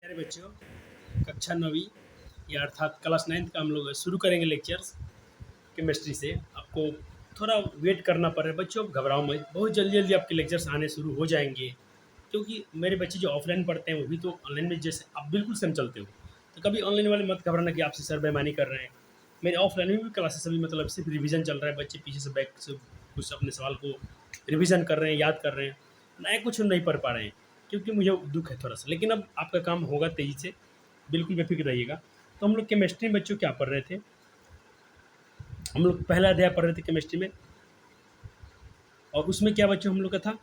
प्यारे बच्चों, कक्षा 9वीं या अर्थात क्लास 9th का हम लोग शुरू करेंगे लेक्चर्स केमिस्ट्री से। आपको थोड़ा वेट करना पड़ रहा है बच्चों, घबराओ मत, बहुत जल्दी जल्दी आपके लेक्चर्स आने शुरू हो जाएंगे। क्योंकि मेरे बच्चे जो ऑफलाइन पढ़ते हैं वो भी तो ऑनलाइन में जैसे आप बिल्कुल सेम चलते हो, तो कभी ऑनलाइन वाले मत घबराना कि आपसे सर बेईमानी कर रहे हैं। मेरे ऑफलाइन में भी क्लासेस अभी मतलब सिर्फ रिवीजन चल रहा है, बच्चे पीछे से बैक से कुछ अपने सवाल को रिवीजन कर रहे हैं, याद कर रहे हैं, नया कुछ नहीं पढ़ पा रहे हैं। क्योंकि मुझे दुख है थोड़ा सा, लेकिन अब आपका काम होगा तेज़ी से, बिल्कुल बेफिक्र रहिएगा। तो हम लोग केमिस्ट्री में बच्चों क्या पढ़ रहे थे, हम लोग पहला अध्याय पढ़ रहे थे केमिस्ट्री में। और उसमें क्या बच्चों हम लोग का था,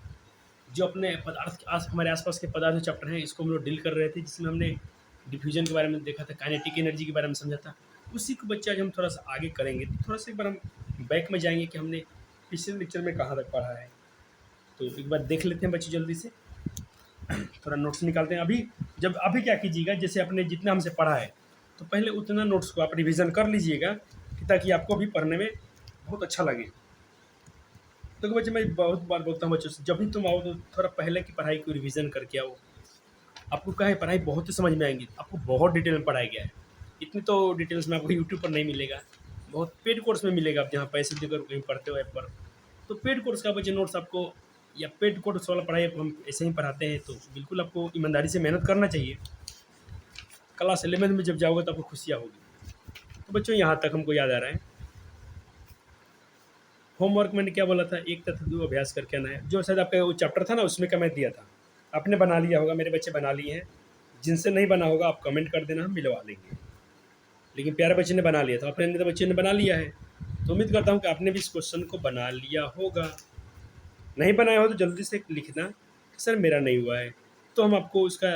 जो अपने पदार्थ हमारे आसपास के पदार्थ चैप्टर हैं, इसको हम लोग डील कर रहे थे, जिसमें हमने डिफ्यूजन के बारे में देखा था, काइनेटिक एनर्जी के बारे में समझा था। उसी को बच्चे आज हम थोड़ा सा आगे करेंगे। तो थोड़ा सा एक बार हम बैक में जाएंगे कि हमने पिछले लेक्चर में कहाँ तक पढ़ा है। तो एक बार देख लेते हैं बच्चे जल्दी से, थोड़ा नोट्स निकालते हैं। अभी क्या कीजिएगा, जैसे आपने जितना हमसे पढ़ा है तो पहले उतना नोट्स को आप रिवीजन कर लीजिएगा, ताकि आपको भी पढ़ने में बहुत अच्छा लगे। तो बच्चे, मैं बहुत बार बोलता हूँ बच्चों से, जब भी तुम आओ तो थोड़ा पहले की पढ़ाई को रिवीजन करके आओ। आपको क्या है, पढ़ाई बहुत ही समझ में आएंगी, आपको बहुत डिटेल में पढ़ाया गया है। इतनी तो डिटेल्स में आपको यूट्यूब पर नहीं मिलेगा, बहुत पेड कोर्स में मिलेगा। आप जहाँ पैसे देकर कहीं पढ़ते हो ऐप पर, तो पेड कोर्स का बच्चे नोट्स आपको, या पेड कोर्स वाला पढ़ाई हम ऐसे ही पढ़ाते हैं, तो बिल्कुल आपको ईमानदारी से मेहनत करना चाहिए। क्लास 11 में जब जाओगे तो आपको खुशियाँ होगी। तो बच्चों, यहाँ तक हमको याद आ रहा है। होमवर्क मैंने क्या बोला था, 1 तथा 2 अभ्यास करके आना है। जो शायद आपका वो चैप्टर था ना, उसमें का मैं दिया था, आपने बना लिया होगा, मेरे बच्चे बना लिए हैं। जिनसे नहीं बना होगा आप कमेंट कर देना, हम मिलवा लेंगे। लेकिन प्यारे बच्चे ने बना लिया था, अपने तो बच्चे ने बना लिया है, तो उम्मीद करता हूँ कि आपने भी इस क्वेश्चन को बना लिया होगा। नहीं बनाया हो तो जल्दी से लिखना कि सर मेरा नहीं हुआ है, तो हम आपको उसका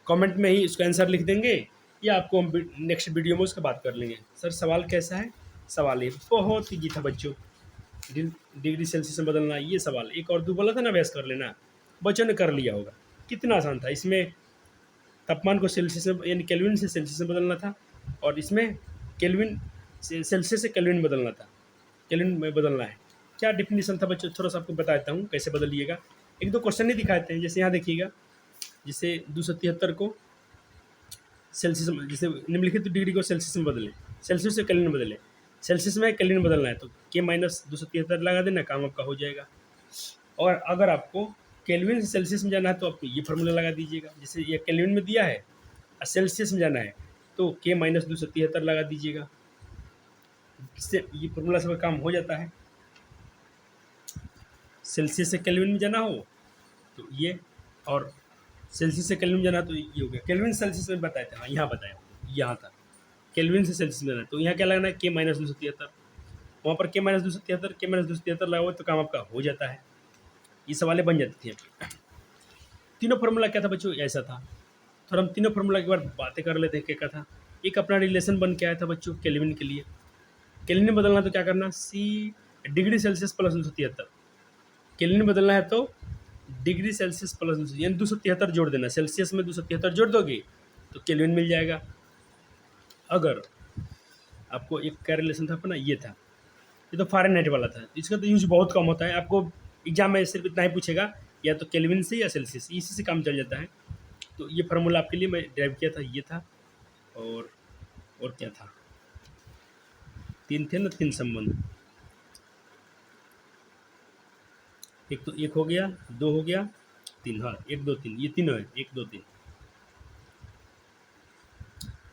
कमेंट में ही उसका आंसर लिख देंगे, या आपको हम नेक्स्ट वीडियो में उसका बात कर लेंगे। सर सवाल कैसा है, सवाल ये बहुत ईजी था बच्चों, डिग्री सेल्सियस में बदलना, ये सवाल 1 और 2 बोला था ना, अभ्यास कर लेना, बच्चों ने कर लिया होगा। कितना आसान था। इसमें तापमान को सेल्सियस में यानी केल्विन से सेल्सियस में बदलना था, और इसमें केल्विन से सेल्सियस से केल्विन में बदलना था, केल्विन में बदलना है। क्या डिफिनीशन था बच्चों, थोड़ा सा आपको बताता हूँ कैसे बदलिएगा। 1-2 क्वेश्चन ही दिखाते हैं, जैसे यहाँ देखिएगा, जिसे 273 को सेल्सियस में, जैसे निम्नलिखित डिग्री को सेल्सियस में बदलें, सेल्सियस से केल्विन में बदलें, सेल्सियस में केल्विन में बदलना है, तो K-273 लगा देना, काम आपका हो जाएगा। और अगर आपको केल्विन से सेल्सियस में जाना है तो आप ये फार्मूला लगा दीजिएगा, जैसे ये केल्विन में दिया है और सेल्सियस में जाना है तो K-273 लगा दीजिएगा। इससे ये फार्मूला से काम हो जाता है। सेल्सियस से केल्विन में जाना हो तो ये, और सेल्सियस से केल्विन में जाना तो ये हो गया। केल्विन सेल्सियस में बताए थे, हाँ यहाँ बताया, यहाँ था केल्विन से सेल्सियस में जाना, तो यहाँ क्या लगना है, K-273, वहाँ पर K-273 लगाओ तो काम आपका हो जाता है। ये सवालें बन जाती थी। तीनों फार्मूला क्या था बच्चों, ऐसा था। थोड़ा हम तीनों फार्मूला की बार बातें कर लेते हैं। क्या था, एक अपना रिलेशन बन के आया था बच्चों केल्विन के लिए। केल्विन में बदलना तो क्या करना, सी डिग्री सेल्सियस प्लस 273, केल्विन में बदलना है तो डिग्री सेल्सियस प्लस 273 यानी 273 जोड़ देना, सेल्सियस में 273 जोड़ दोगे तो केल्विन मिल जाएगा। अगर आपको एक क्या रिलेशन था अपना, ये था, ये तो फ़ारेनहाइट वाला था, इसका तो यूज बहुत कम होता है। आपको एग्जाम में सिर्फ इतना ही पूछेगा, या तो केल्विन से या सेल्सियस, इसी से काम चल जाता है। तो ये फार्मूला आपके लिए मैं ड्राइव किया था, ये था। और क्या था, 3 थे ना, 3 संबंध, एक तो 1 हो गया, 2 हो गया, 3, हाँ 1 2 3, ये तीनों है, 1 2 3।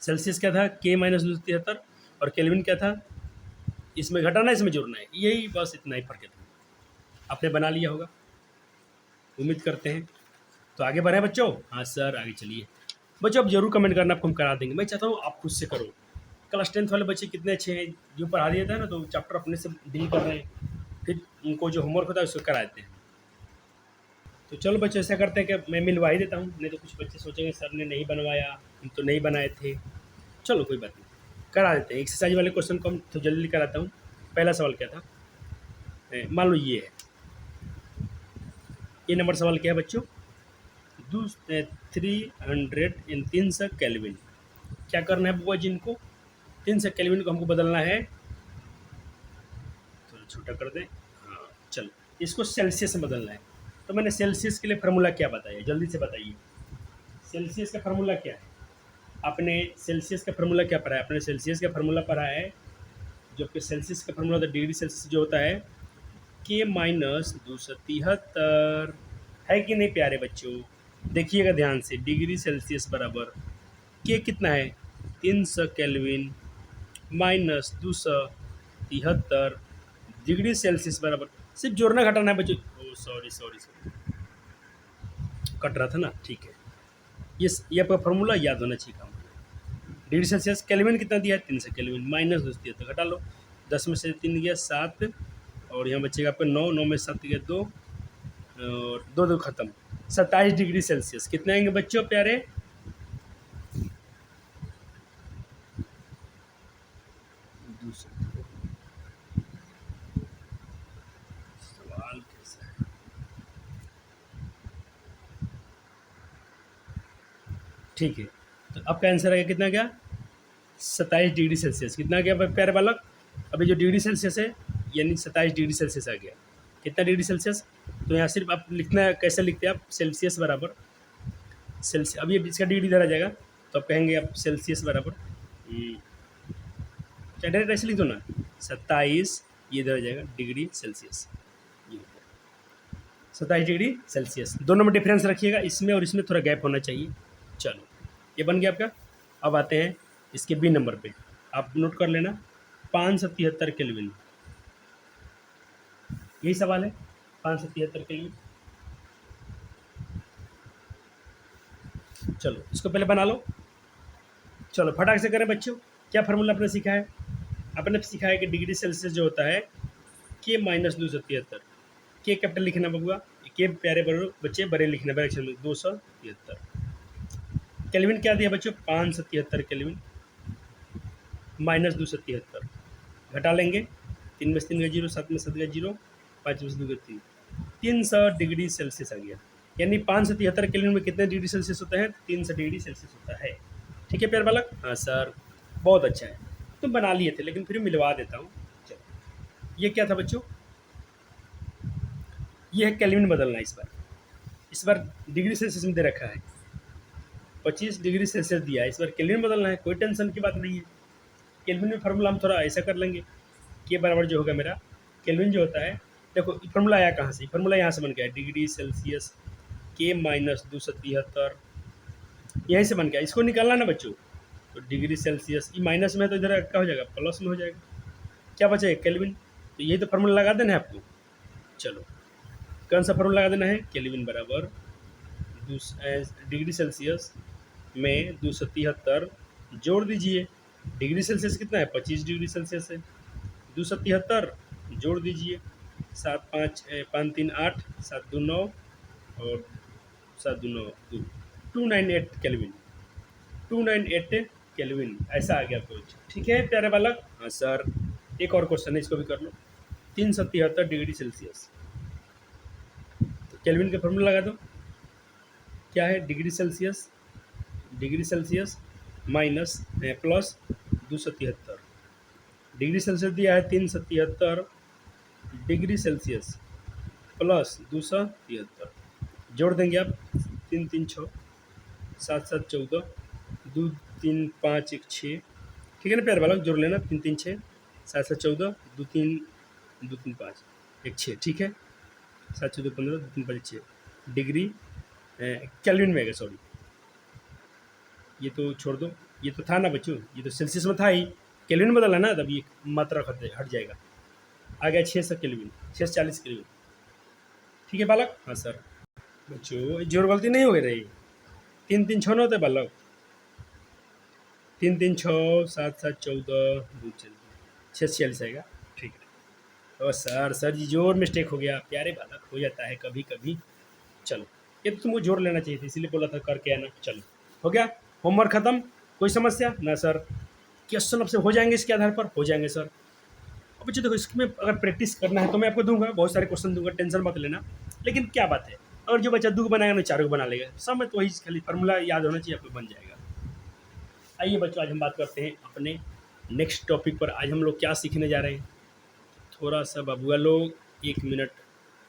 सेल्सियस क्या था, K-273, और केल्विन क्या था, इसमें घटाना इसमें जोड़ना है, यही बस इतना ही फर्क है। आपने बना लिया होगा, उम्मीद करते हैं। तो आगे बढ़े बच्चों, हाँ सर आगे चलिए। बच्चों आप जरूर कमेंट करना, आपको हम करा देंगे। मैं चाहता हूँ आप खुद से करो। क्लास 10th वाले बच्चे कितने अच्छे हैं, जो पढ़ा दिया था ना, तो चैप्टर अपने से डील कर रहे हैं, फिर उनको जो होमवर्क होता है उसको करा देते हैं। तो चलो बच्चों ऐसा करते हैं कि मैं मिलवा ही देता हूँ, नहीं तो कुछ बच्चे सोचेंगे सर ने नहीं बनवाया, हम तो नहीं बनाए थे। चलो कोई बात नहीं, करा देते हैं। एक्सरसाइज वाले क्वेश्चन को हम तो जल्दी कराता हूँ। पहला सवाल क्या था, मान लो ये है, ये नंबर सवाल क्या है बच्चों, 300 केल्विन। क्या करना है बुआ जी, इनको 300 केल्विन को हमको बदलना है, थोड़ा छोटा कर दें, हाँ चलो, इसको सेल्सियस में बदलना है। तो मैंने सेल्सियस के लिए फार्मूला क्या बताया, जल्दी से बताइए। सेल्सियस का फार्मूला क्या है? आपने सेल्सियस का फार्मूला क्या पढ़ा है? आपने सेल्सियस का फार्मूला पढ़ा है, जो आपके सेल्सियस का फार्मूला होता है, डिग्री सेल्सियस जो होता है के माइनस 273, है कि नहीं प्यारे बच्चों? देखिएगा ध्यान से, डिग्री सेल्सियस बराबर के कितना है? 300 केल्विन माइनस 273 डिग्री सेल्सियस बराबर, सिर्फ जोड़ना घटाना है बच्चों। ओ सॉरी सॉरी सॉरी, कट रहा था ना, ठीक है। ये आपका फॉर्मूला याद होना चाहिए काम। डिग्री सेल्सियस केल्विन कितना दिया है? 300 केल्विन माइनस 273, घटा लो, 10 में से 3 गया 7, और यहाँ बचेगा आपका 9, 9 में 7 गया 2, और 2 2 खत्म, 27 डिग्री सेल्सियस। कितने आएंगे बच्चों प्यारे? सवाल कैसा है? ठीक है, तो आपका आंसर आएगा कितना गया? 27 डिग्री सेल्सियस। कितना गया प्यारे बालक? अभी जो डिग्री सेल्सियस है यानी 27 डिग्री सेल्सियस आ गया। कितना डिग्री सेल्सियस? तो यहाँ सिर्फ आप लिखना है, कैसे लिखते हैं आप? सेल्सियस बराबर सेल्सियस, अब ये इसका डिग्री इधर आ जाएगा, तो आप कहेंगे आप सेल्सियस बराबर क्या, डायरेक्ट ऐसे लिख दो ना, 27, ये इधर आ जाएगा डिग्री सेल्सियस, ये 27 डिग्री सेल्सियस। दोनों में डिफरेंस रखिएगा, इसमें और इसमें थोड़ा गैप होना चाहिए। चलो, ये बन गया आपका। अब आते हैं इसके बी नंबर पे, आप नोट कर लेना, 573 केल्विन, यही सवाल है, 573 केल्विन। चलो इसको पहले बना लो। चलो फटाक से करें बच्चों। क्या फार्मूला आपने सीखा है? आपने सीखा है कि डिग्री सेल्सियस जो होता है के माइनस 273, के कैपिटल लिखना बबुआ, के प्यारे बड़े बच्चे बड़े लिखना बड़े अक्षर में, 273। केल्विन क्या दिया बच्चों? 573 केल्विन माइनस 273, घटा लेंगे, 3 में से 3 गया 0, 7 में 7 गया 0, 5 में से 2 गया 3, 300 डिग्री सेल्सियस आ गया। यानी 573 केल्विन में कितने डिग्री सेल्सियस होता है? 300 डिग्री सेल्सियस होता है। ठीक है प्यारे बालक? हाँ सर, बहुत अच्छा है। तुम बना लिए थे लेकिन फिर मिलवा देता हूँ। चलो, ये क्या था बच्चों? ये है केल्विन बदलना। इस बार डिग्री सेल्सियस में दे रखा है, 25 डिग्री सेल्सियस दिया है, इस बार केल्विन बदलना है, कोई टेंशन की बात नहीं है। केल्विन में फार्मूला हम थोड़ा ऐसा कर लेंगे, के बराबर जो होगा मेरा, केल्विन जो होता है, देखो फार्मूला आया कहाँ से? फार्मूला यहाँ से बन गया, डिग्री सेल्सियस के माइनस 273, यहीं से बन गया। इसको निकालना ना बच्चों, तो डिग्री सेल्सियस, ये माइनस में तो इधर क्या हो जाएगा? प्लस में हो जाएगा। क्या बचेगा? केल्विन। तो यही तो फार्मूला लगा देना है आपको। चलो, कौन सा फार्मूला लगा देना है? केल्विन बराबर डिग्री सेल्सियस में 273 जोड़ दीजिए, डिग्री सेल्सियस कितना है? 25 डिग्री सेल्सियस है, 273 जोड़ दीजिए, 7 5 5 3 8, 7 2 9, और 7 2 9 2, 298 केल्विन, 298 केल्विन ऐसा आ गया कुछ। ठीक है प्यारे बालक? हाँ सर। एक और क्वेश्चन है, इसको भी कर लो। 373 डिग्री सेल्सियस, तो केल्विन का फॉर्मूला लगा दो। क्या है? Degree Celsius minus plus 273, degree Celsius दिया है 373 डिग्री सेल्सियस प्लस 273, जोड़ देंगे आप, 3 3 6, 7 7 14, 2 3 5 1 6, ठीक है ना प्यारे बालक? जोड़ लेना, 3 3 6, 7 7 14, 2 3 5 1 6, ठीक है, 7 14 15, 2 3 5 6 डिग्री केल्विन में आएगा। सॉरी, ये तो छोड़ दो, ये तो था ना बच्चों, ये तो सेल्सियस में था ही, केल्विन में बदला ना, तब ये मात्रा हट जाएगा। आ गया 600 केल्विन, 640 केल्विन। ठीक है बालक? हाँ सर। बच्चों जोर गलती नहीं हो रही, 3 3 6 9 होते बालक, 3 3 6, 7 7 14, 2 646 आएगा। ठीक है। और सर जी जोर मिस्टेक हो गया, प्यारे बालक, हो जाता है कभी कभी। चलो, ये तो तुमको जोर लेना चाहिए था, इसीलिए बोला था करके आना। चलो, हो गया होमवर्क खत्म? कोई समस्या ना सर? क्वेश्चन अब से हो जाएंगे इसके आधार पर? हो जाएंगे सर। अब बच्चों देखो, इसमें अगर प्रैक्टिस करना है तो मैं आपको दूंगा, बहुत सारे क्वेश्चन दूंगा, टेंशन मत लेना। लेकिन क्या बात है, अगर जो बच्चा 2 बनाएगा ना 4 बना लेगा, सब में तो वही खाली फार्मूला याद होना चाहिए, आपको बन जाएगा। आइए बच्चों, आज हम बात करते हैं अपने नेक्स्ट टॉपिक पर। आज हम लोग क्या सीखने जा रहे हैं? थोड़ा सा बबुआ लोग 1 मिनट,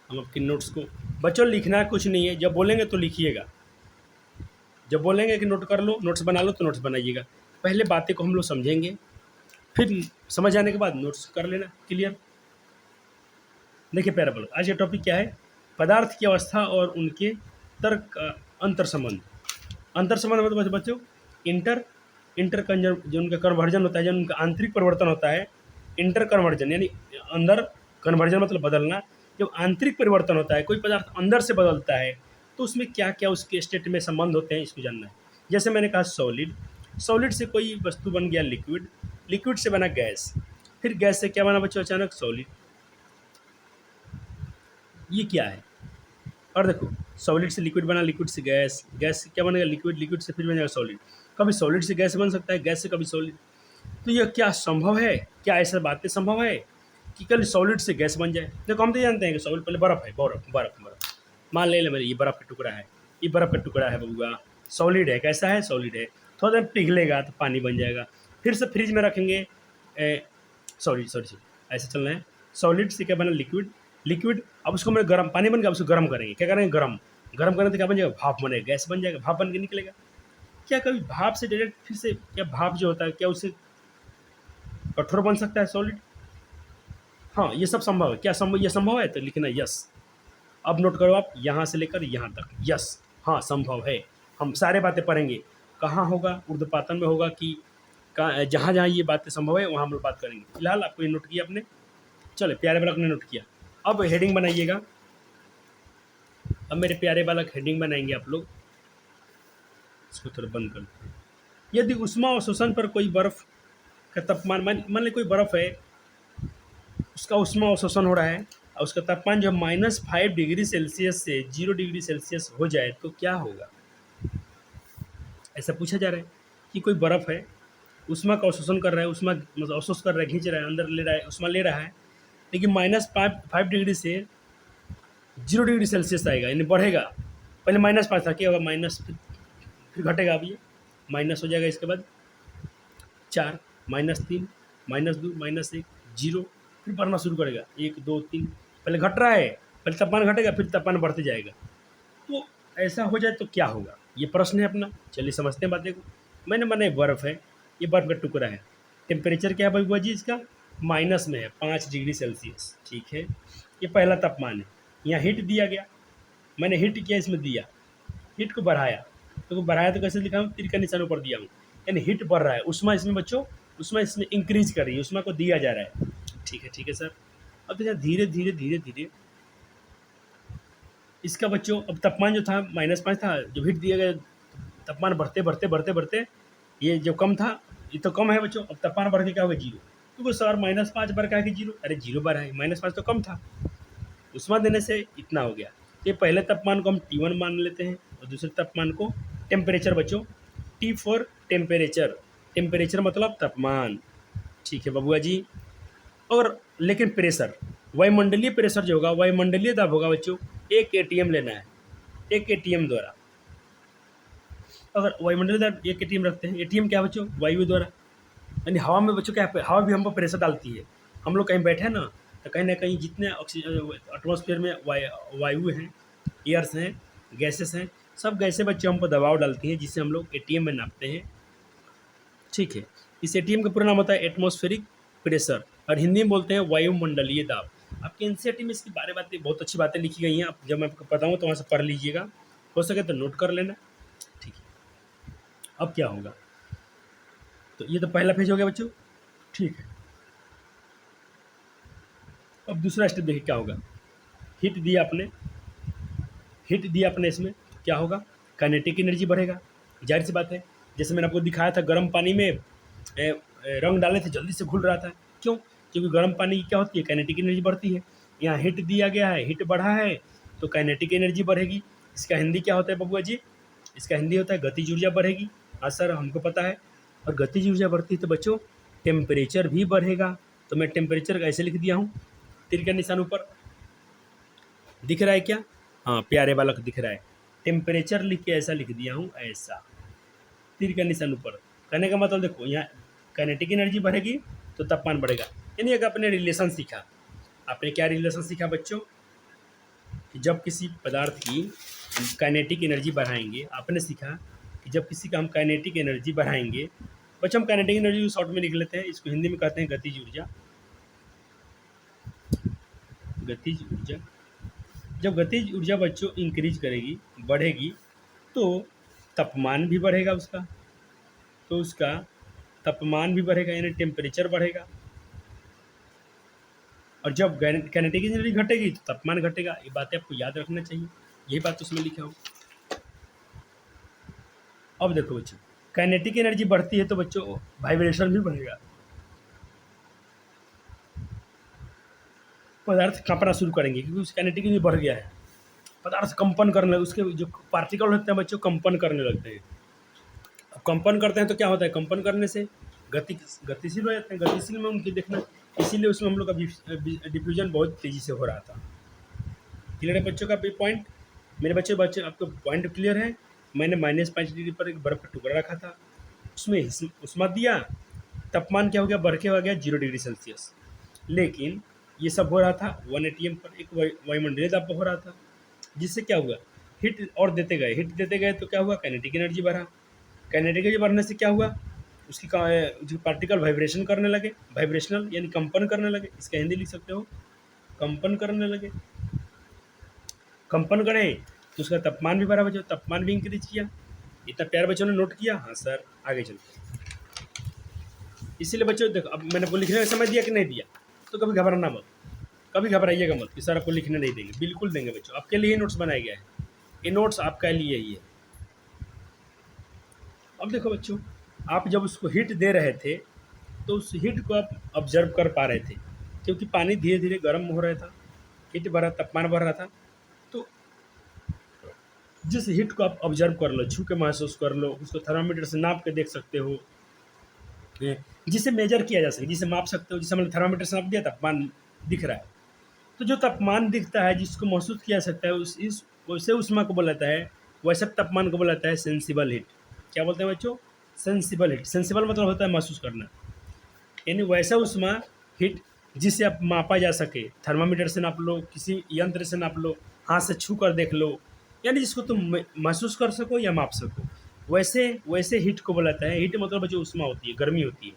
हम आपके नोट्स को, बच्चों लिखना कुछ नहीं है, जब बोलेंगे तो लिखिएगा, जब बोलेंगे कि नोट कर लो, नोट्स बना लो, तो नोट्स बनाइएगा। पहले बातें को हम लोग समझेंगे, फिर समझ आने के बाद नोट्स कर लेना। क्लियर? देखिए प्यारे बच्चों, आज का टॉपिक क्या है? पदार्थ की अवस्था और उनके तर्क अंतर संबंध। अंतर संबंध मतलब बच्चों इंटर इंटर जो उनका कन्वर्जन होता है, जो उनका आंतरिक परिवर्तन होता है, इंटर कन्वर्जन यानी अंदर, कन्वर्जन मतलब बदलना। जब आंतरिक परिवर्तन होता है, कोई पदार्थ अंदर से बदलता है, तो उसमें क्या क्या उसके स्टेट में संबंध होते हैं, इसको जानना है। जैसे मैंने कहा सॉलिड, सॉलिड से कोई वस्तु बन गया लिक्विड, लिक्विड से बना गैस, फिर गैस से क्या बना बच्चों अचानक? सॉलिड। ये क्या है? और देखो, सॉलिड से लिक्विड बना, लिक्विड से गैस, गैस से क्या बनेगा? लिक्विड, लिक्विड से फिर बनेगा सॉलिड। कभी सॉलिड से गैस बन सकता है, गैस से कभी सॉलिड। तो यह क्या संभव है? क्या ऐसा बातें संभव है कि कल सॉलिड से गैस बन जाए? देखो हम तो जानते हैं कि सॉलिड पहले बर्फ है, बर्फ बर्फ बर्फ, मान ले मेरे, ये बर्फ का टुकड़ा है, ये बर्फ का टुकड़ा है बबुआ, सॉलिड है। कैसा है? सॉलिड है। थोड़ा देर पिघलेगा तो पानी बन जाएगा, फिर से फ्रिज में रखेंगे, सॉरी सॉरी सॉरी ऐसे चलना है। सॉलिड से क्या बना? Liquid, liquid. अब उसको मैंने गर्म, पानी बन गया, उसको गर्म करेंगे। क्या करेंगे? गर्म, गर्म करें तो क्या बन जाएगा? भाप बनेगा, गैस बन जाएगा, भाप बन के निकलेगा। क्या कभी भाप से डायरेक्ट फिर से, क्या भाप जो होता है क्या उससे कठोर बन सकता है सॉलिड? हाँ, ये सब संभव है। क्या संभव? ये संभव है, तो लिखना यस। अब नोट करो आप, यहाँ से लेकर यहाँ तक, यस, हाँ संभव है। हम सारे बातें पढ़ेंगे। कहाँ होगा? ऊर्ध्वपातन में होगा कि जहाँ जहाँ ये बातें संभव है वहाँ हम लोग बात करेंगे। फिलहाल आपको ये नोट किया आपने? चलो, प्यारे बालक ने नोट किया। अब हेडिंग बनाइएगा। अब मेरे प्यारे बालक हेडिंग बनाएंगे आप लोग। इसको थोड़ा बंद कर दो। यदि उष्मा अवशोषण पर कोई बर्फ का तापमान, मान ली कोई बर्फ है, उसका उष्मा अवशोषण हो रहा है और उसका तापमान जो -5 डिग्री सेल्सियस से 0 डिग्री सेल्सियस हो जाए तो क्या होगा? ऐसा पूछा जा रहा है कि कोई बर्फ है, उष्मा का अवशोषण कर रहा है, उष्मा मतलब अवशोष कर रहा है, खींच रहा है, अंदर ले रहा है, उष्मा ले रहा है, लेकिन -5 डिग्री से 0 डिग्री सेल्सियस आएगा, यानी बढ़ेगा। पहले -5 था, क्या होगा? माइनस, फिर घटेगा। अब ये माइनस हो जाएगा, इसके बाद 4, -3, -2, -1, 0, फिर बढ़ना शुरू करेगा, 1 2 3। पहले घट रहा है, पहले तापमान घटेगा, फिर तापमान बढ़ते जाएगा। तो ऐसा हो जाए तो क्या होगा? ये प्रश्न है अपना। चलिए समझते हैं बातें को। मैंने माना बर्फ़ है, ये बर्फ़ का टुकड़ा है, टेम्परेचर क्या है बुआ जी इसका? माइनस में है, 5 डिग्री सेल्सियस। ठीक है, ये पहला तापमान है। यहाँ हीट दिया गया, मैंने हीट किया, इसमें दिया, हीट को बढ़ाया। तो बढ़ाया तो कैसे लिखा हूँ? तीर का निशान ऊपर दिया हूँ, यानी हीट बढ़ रहा है। उष्मा इसमें बच्चों, उष्मा इसमें इंक्रीज कर रही है, उष्मा को दिया जा रहा है। ठीक है सर। अब देखिए धीरे धीरे धीरे धीरे इसका बच्चों, अब तापमान जो था -5 था, जब हीट दिया गया तापमान बढ़ते बढ़ते बढ़ते बढ़ते, ये जो कम था ये तो कम है बच्चों, अब तापमान बढ़ के क्या होगा? 0। क्योंकि सर -5 बढ़ का है कि 0? अरे 0 बढ़ा है, -5 तो कम था, उष्मा देने से इतना हो गया। तो ये पहले तापमान को हम T1 मान लेते हैं और दूसरे तापमान को टेम्परेचर बच्चों, T फॉर टेम्परेचर, टेम्परेचर मतलब तापमान। ठीक है बबुआ जी। और लेकिन प्रेशर, वायुमंडलीय प्रेशर जो होगा, वायुमंडलीय दाब होगा बच्चों, एक एटीएम लेना है, एक एटीएम द्वारा। अगर वायुमंडलीय दाब एक एटीएम रखते हैं, एटीएम क्या बच्चों? वायु द्वारा। यानी हवा में बच्चों क्या है? हवा भी हम पर प्रेशर डालती है। हम लोग कहीं बैठे हैं ना कहीं जितने ऑक्सीजन एटमॉस्फेयर में वायु हैं, एयर्स हैं, गैसेस हैं, सब गैसें बच्चों हम पर दबाव डालती हैं, जिसे हम लोग एटीएम में नापते हैं। ठीक है, इस एटीएम का पूरा नाम होता है एटमॉस्फेरिक प्रेशर, और हिंदी में बोलते हैं वायुमंडलीय दाब। आपके एनसीईआरटी में इसकी बातें, बहुत अच्छी बातें लिखी गई हैं। आप जब मैं आपको बताऊँ तो वहाँ से पढ़ लीजिएगा, हो सके तो नोट कर लेना। ठीक है, अब क्या होगा? तो ये तो पहला फेज हो गया बच्चों। ठीक है, अब दूसरा स्टेप देखिए क्या होगा। हीट दिया आपने, हीट दिया आपने, इसमें तो क्या होगा? काइनेटिक एनर्जी बढ़ेगा, जाहिर सी बात है। जैसे मैंने आपको दिखाया था, गर्म पानी में रंग डाले थे, जल्दी से घुल रहा था। क्यों? क्योंकि गर्म पानी की क्या होती है? काइनेटिक एनर्जी बढ़ती है। यहाँ हीट दिया गया है, हीट बढ़ा है तो काइनेटिक एनर्जी बढ़ेगी। इसका हिंदी क्या होता है बबुआ जी? इसका हिंदी होता है गतिज ऊर्जा बढ़ेगी। हाँ सर, हमको पता है। और गतिज ऊर्जा बढ़ती है तो बच्चों टेम्परेचर भी बढ़ेगा। तो मैं टेम्परेचर ऐसे लिख दिया हूँ, तीर का निशान ऊपर दिख रहा है क्या? हाँ प्यारे बालक, दिख रहा है। टेम्परेचर लिख के ऐसा लिख दिया हूँ, ऐसा तीर का निशान ऊपर। कहने का मतलब देखो, यहाँ काइनेटिक एनर्जी बढ़ेगी तो तापमान बढ़ेगा। यानी अगर आपने रिलेशन सीखा, आपने क्या रिलेशन सीखा बच्चों? कि जब किसी पदार्थ की काइनेटिक एनर्जी बढ़ाएंगे, आपने सीखा कि जब किसी का हम काइनेटिक एनर्जी बढ़ाएंगे, बच्चों हम काइनेटिक एनर्जी को शॉर्ट में लिख लेते हैं, इसको हिंदी में कहते हैं गतिज ऊर्जा। गतिज ऊर्जा, जब गतिज ऊर्जा बच्चों इंक्रीज करेगी, बढ़ेगी, तो तापमान भी बढ़ेगा उसका, तो उसका तापमान भी बढ़ेगा यानी टेम्परेचर बढ़ेगा। और जब काइनेटिक एनर्जी घटेगी तो तापमान घटेगा। ये बातें आपको याद रखना चाहिए, यही बात उसमें लिखा हो। अब देखो बच्चों, काइनेटिक एनर्जी बढ़ती है तो बच्चों वाइब्रेशन भी बढ़ेगा, पदार्थ कांपना शुरू करेंगे क्योंकि उसकी काइनेटिक एनर्जी बढ़ गया है। पदार्थ कंपन करने लगे, उसके जो पार्टिकल होते हैं बच्चों कंपन करने लगते हैं। अब कंपन करते हैं तो क्या होता है, कंपन करने से गतिशील हो जाते हैं। गतिशील में उनकी देखना, इसीलिए उसमें हम लोग का डिफ्यूजन बहुत तेज़ी से हो रहा था। क्लियर है बच्चों का पॉइंट? मेरे बच्चे आपको पॉइंट क्लियर है? मैंने -5 डिग्री पर एक बर्फ़ का टुकड़ा रखा था, उसमें उष्मा दिया, तापमान क्या हो गया, बढ़ के हो गया 0 डिग्री सेल्सियस। लेकिन ये सब हो रहा था 1 ATM पर, एक वायुमंडलीय दाब पर हो रहा था, जिससे क्या हुआ, हीट और हिट देते गए तो क्या हुआ, काइनेटिक एनर्जी बढ़ा। काइनेटिक एनर्जी बढ़ने से क्या हुआ, उसकी जो पार्टिकल वाइब्रेशन करने लगे, वाइब्रेशनल यानी कंपन करने लगे, इसका हिंदी लिख सकते हो, कंपन करने लगे। कंपन करें तो उसका तापमान भी बढ़ा बच्चों, तापमान भी इंक्रीज किया। इतना प्यार बच्चों ने नोट किया? हाँ सर, आगे चलते हैं। इसीलिए बच्चों देखो, अब मैंने आपको लिखने का समय दिया कि नहीं दिया, तो कभी घबराना मत, कभी घबराइएगा मत कि सर आपको लिखने नहीं देंगे, बिल्कुल देंगे बच्चों, आपके लिए नोट्स बनाया गया है, ये नोट्स आपके लिए ही है। अब देखो बच्चों, आप जब उसको हीट दे रहे थे तो उस हीट को आप ऑब्जर्व कर पा रहे थे, क्योंकि पानी धीरे धीरे गर्म हो रहा था, हीट बढ़ रहा, तापमान बढ़ रहा था। तो जिस हीट को आप ऑब्जर्व कर लो, छू के महसूस कर लो, उसको थर्मामीटर से नाप के देख सकते हो, जिसे मेजर किया जा सके, जिसे माप सकते हो, जिसे हमने थर्मामीटर से नाप दिया, तापमान दिख रहा है। तो जो तापमान दिखता है, जिसको महसूस किया जा सकता है, इस वैसे ऊष्मा को बोला जाता है, वैसे तापमान को बोला जाता है सेंसिबल हीट। क्या बोलते हैं बच्चों? Sensible heat. सेंसिबल मतलब होता है महसूस करना, यानी वैसा ऊष्मा हीट जिसे आप मापा जा सके, थर्मामीटर से नाप लो, किसी यंत्र से नाप लो, हाथ से छू कर देख लो, यानी जिसको तुम महसूस कर सको या माप सको, वैसे वैसे हीट को बोला जाता है। हीट मतलब बच्चों ऊष्मा होती है, गर्मी होती है।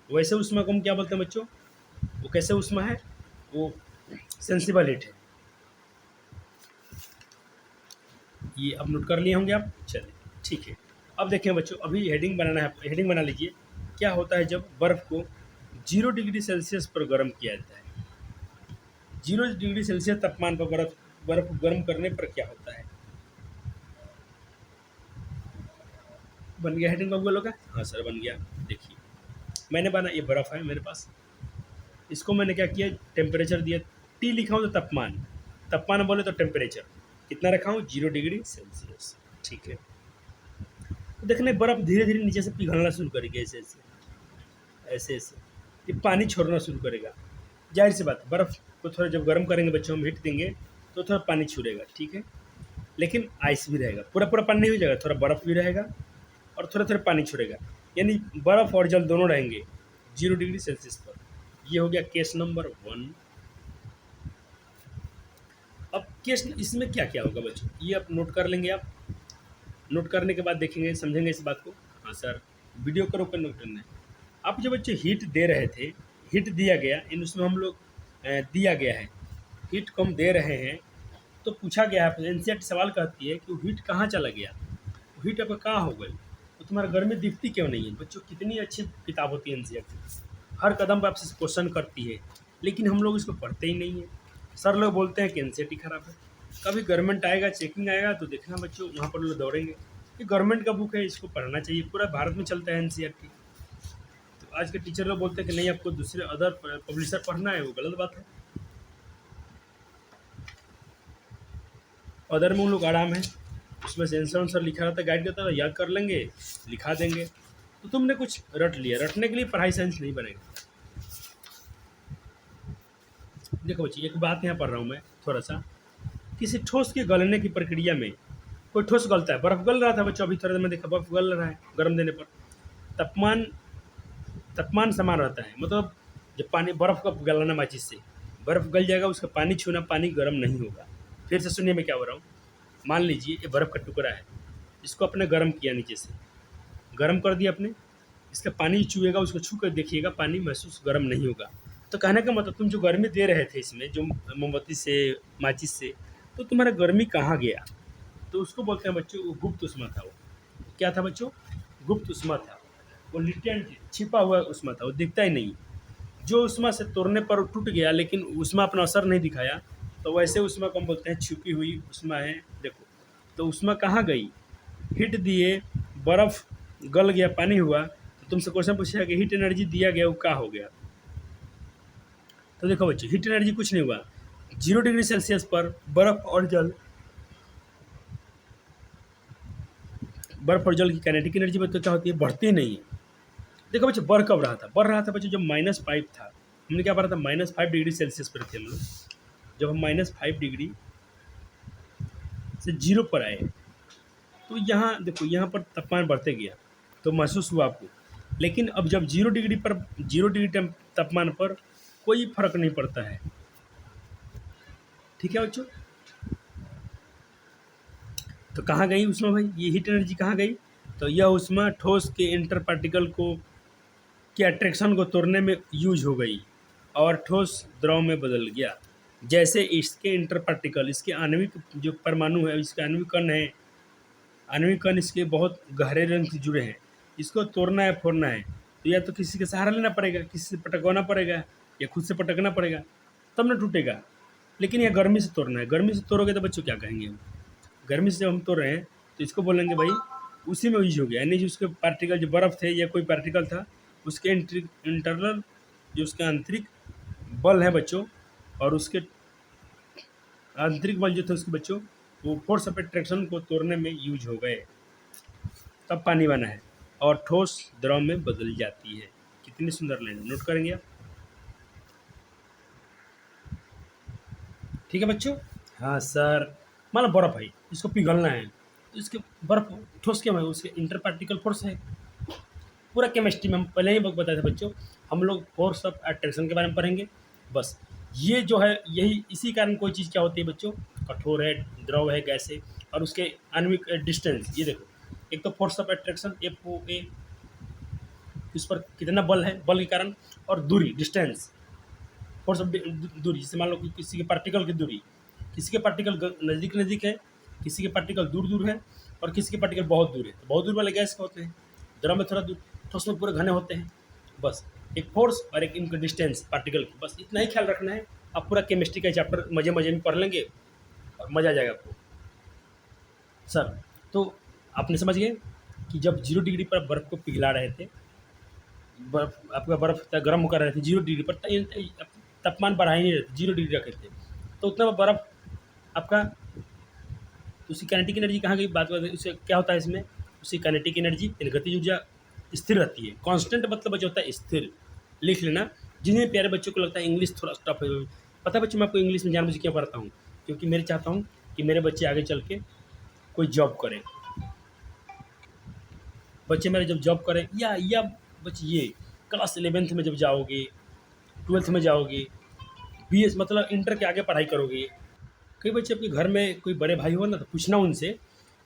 वैसे ऊष्मा को हम क्या बोलते हैं बच्चों? वो कैसे ऊष्मा है? वो सेंसिबल हीट है। ये अब नोट कर लिए होंगे आप, चलिए ठीक है। अब देखें बच्चों, अभी हेडिंग बनाना है, हेडिंग बना लीजिए। क्या होता है जब बर्फ़ को 0 डिग्री सेल्सियस पर गर्म किया जाता है? 0 डिग्री सेल्सियस तापमान पर बर्फ गर्म करने पर क्या होता है? बन गया हेडिंग बाबू लोग का? हाँ सर बन गया। देखिए मैंने बना, ये बर्फ़ है मेरे पास, इसको मैंने क्या किया, टेम्परेचर दिया, टी लिखा हूँ तो तापमान, तापमान बोले तो टेम्परेचर कितना रखा हूँ, 0 डिग्री सेल्सियस। ठीक है, तो देखने बर्फ़ धीरे धीरे नीचे से पिघलना शुरू करेगी, ऐसे ऐसे ऐसे ऐसे, ये पानी छोड़ना शुरू करेगा। जाहिर सी बात है, बर्फ़ को थोड़ा जब गर्म करेंगे बच्चों, हम हीट देंगे तो थोड़ा पानी छूटेगा, ठीक है, लेकिन आइस भी रहेगा, पूरा पूरा पानी नहीं हो जाएगा, थोड़ा बर्फ़ भी रहेगा और थोड़ा थोड़ा पानी छोड़ेगा, यानी बर्फ़ और जल दोनों रहेंगे 0 डिग्री सेल्सियस पर। ये हो गया केस नंबर 1। अब केस इसमें क्या क्या होगा बच्चों, ये आप नोट कर लेंगे। आप नोट करने के बाद देखेंगे, समझेंगे इस बात को। हाँ सर, वीडियो करो पर नोट करना है। आप जब बच्चे हीट दे रहे थे, हीट दिया गया, इन उसमें हम लोग दिया गया है, हीट को हम दे रहे हैं, तो पूछा गया है, एनसीईआरटी सवाल कहती है कि वो हीट कहाँ चला गया, वो हीट आपका कहाँ हो गई, तो तुम्हारा घर में दिखती क्यों नहीं है? बच्चों कितनी अच्छी किताब होती है एनसीईआरटी, हर कदम पर आपसे क्वेश्चन करती है, लेकिन हम लोग इसको पढ़ते ही नहीं है। सर लोग बोलते हैं कि एनसीईआरटी खराब है। कभी गवर्नमेंट आएगा, चेकिंग आएगा तो देखना बच्चों, वहाँ पर लोग दौड़ेंगे, ये गवर्नमेंट का बुक है, इसको पढ़ना चाहिए, पूरा भारत में चलता है एनसीईआरटी। तो आज के टीचर लोग बोलते हैं कि नहीं आपको दूसरे अदर पब्लिशर पढ़ना है, वो गलत बात है। अदर में उन लोग आराम है, उसमें से आंसर आंसर लिखा रहता है, गाइड करता है, याद कर लेंगे, लिखा देंगे। तो तुमने कुछ रट लिया, रटने के लिए पढ़ाई साइंस नहीं बनेगा। देखो बच्ची, एक बात यहाँ पढ़ रहा हूँ मैं थोड़ा सा, किसी ठोस के गलने की प्रक्रिया में कोई ठोस गलता है, बर्फ गल रहा था बच्चों, अभी थोड़ा देर में देखा बर्फ गल रहा है गर्म देने पर, तापमान तापमान समान रहता है, मतलब जब पानी बर्फ़ का गलाना माचिस से, बर्फ़ गल जाएगा, उसका पानी छूना, पानी गर्म नहीं होगा। फिर से सुनिए मैं क्या हो रहा हूँ। मान लीजिए ये बर्फ़ का टुकड़ा है, इसको आपने गर्म किया नीचे से, गर्म कर दिया आपने, इसका पानी चुएगा, उसको छू कर देखिएगा, पानी महसूस गर्म नहीं होगा। तो कहने का मतलब तुम जो गर्मी दे रहे थे इसमें, जो मोमबत्ती से, माचिस से, तो तुम्हारा गर्मी कहाँ गया? तो उसको बोलते हैं बच्चों, वो गुप्त उष्मा था। वो क्या था बच्चों? गुप्त उष्मा था। वो लिटेंट, छिपा हुआ उष्मा था, वो दिखता ही नहीं। जो उष्मा से तोड़ने पर वो टूट गया, लेकिन उष्मा अपना असर नहीं दिखाया, तो वैसे उष्मा को हम बोलते हैं छुपी हुई उष्मा है। देखो, तो उष्मा कहाँ गई? हीट दिए, बर्फ़ गल गया, पानी हुआ, तो तुमसे क्वेश्चन पूछेगा कि हीट एनर्जी दिया गया, वो क्या हो गया? तो देखो बच्चों, हीट एनर्जी कुछ नहीं हुआ। 0 डिग्री सेल्सियस पर बर्फ और जल की काइनेटिक एनर्जी बच्चों क्या होती है? बढ़ती ही नहीं है। देखो बच्चों, बढ़ कब रहा था? बढ़ रहा था बच्चों जब -5 था। हमने क्या पढ़ा था? -5 डिग्री सेल्सियस पर थे हम लोग। जब हम -5 डिग्री से 0 पर आए, तो यहाँ देखो, यहाँ पर तापमान बढ़ते गया, तो महसूस हुआ आपको। लेकिन अब जब 0 डिग्री तापमान पर कोई फर्क नहीं पड़ता है। ठीक है बच्चों? तो कहाँ गई उष्मा भाई? ये हीट एनर्जी कहाँ गई? तो यह उष्मा ठोस के इंटर पार्टिकल को के अट्रैक्शन को तोड़ने में यूज हो गई और ठोस द्रव में बदल गया। जैसे इसके इंटर पार्टिकल, इसके आणविक जो परमाणु है, इसके आणविक कण है, आणविक कण इसके बहुत गहरे रंग से जुड़े हैं। इसको तोड़ना है, फोड़ना है, तो या तो किसी का सहारा लेना पड़ेगा, किसी से पटकवाना पड़ेगा, या खुद से पटकना पड़ेगा, तब ना टूटेगा। लेकिन यह गर्मी से तोड़ना है। गर्मी से तोड़ोगे तो बच्चों क्या कहेंगे हम? गर्मी से जब हम तोड़ रहे हैं, तो इसको बोलेंगे भाई उसी में यूज हो गया, यानी जो उसके पार्टिकल, जो बर्फ़ थे या कोई पार्टिकल था, उसके इंटरनल, जो उसका आंतरिक बल है बच्चों, और उसके आंतरिक बल जो थे उसके बच्चों, वो फोर्स ऑफ अट्रैक्शन को तोड़ने में यूज हो गए, तब पानी बना है और ठोस द्रव में बदल जाती है। कितनी सुंदर लाइन, नोट करेंगे आप? ठीक है बच्चों? हाँ सर, मान लो बर्फ़ है, इसको पिघलना है, तो इसके बर्फ़ ठोस क्या है? उसके इंटर पार्टिकल फोर्स है। पूरा केमिस्ट्री में हम पहले ही बताए थे बच्चों, हम लोग फोर्स ऑफ अट्रैक्शन के बारे में पढ़ेंगे। बस ये जो है, यही इसी कारण कोई चीज़ क्या होती है बच्चों? कठोर है, द्रव है, गैस है, और उसके आणविक डिस्टेंस, ये देखो, एक तो फोर्स ऑफ अट्रैक्शन FOA, इस पर कितना बल है, बल के कारण, और दूरी, डिस्टेंस, फोर्स ऑफ दूरी। जैसे मान लो कि किसी के पार्टिकल की दूरी, किसी के पार्टिकल नज़दीक नज़दीक है, किसी के पार्टिकल दूर दूर है, और किसी के पार्टिकल बहुत दूर है। तो बहुत दूर वाले गैस का होते हैं, द्रव में थोड़ा दूर, ठोस में पूरे घने होते हैं। बस एक फोर्स और एक इनका डिस्टेंस पार्टिकल की, बस इतना ही ख्याल रखना है। आप पूरा केमिस्ट्री का चैप्टर मज़े मज़े में पढ़ लेंगे और मज़ा आ जाएगा आपको। सर, तो आपने समझ गए कि जब 0 डिग्री पर बर्फ़ को पिघला रहे थे, बर्फ़, आपका बर्फ़ गर्म होकर रहे थे 0 डिग्री पर, तापमान बढ़ा ही नहीं रहे थे, 0 डिग्री रखे थे, तो उतना बर्फ़ आपका, उसकी काइनेटिक एनर्जी कहाँ गई? बात करें उससे क्या होता है इसमें, उसकी काइनेटिक एनर्जी यानी गतिज ऊर्जा स्थिर रहती है। कांस्टेंट मतलब बच्चा होता है स्थिर, लिख लेना। जिन्हें प्यारे बच्चों को लगता है इंग्लिश थोड़ा टफ है, पता है बच्चों, मैं आपको इंग्लिश में जानबूझ के क्यों पढ़ता हूँ? क्योंकि मैं चाहता हूँ कि मेरे बच्चे आगे चल के कोई जॉब करें, बच्चे मेरे जब जॉब करें, या बच्चे ये क्लास 11th में जब जाओगे, 12th में जाओगे, BS मतलब इंटर के आगे पढ़ाई करोगे। कई बच्चे आपके घर में कोई बड़े भाई हो ना, तो पूछना उनसे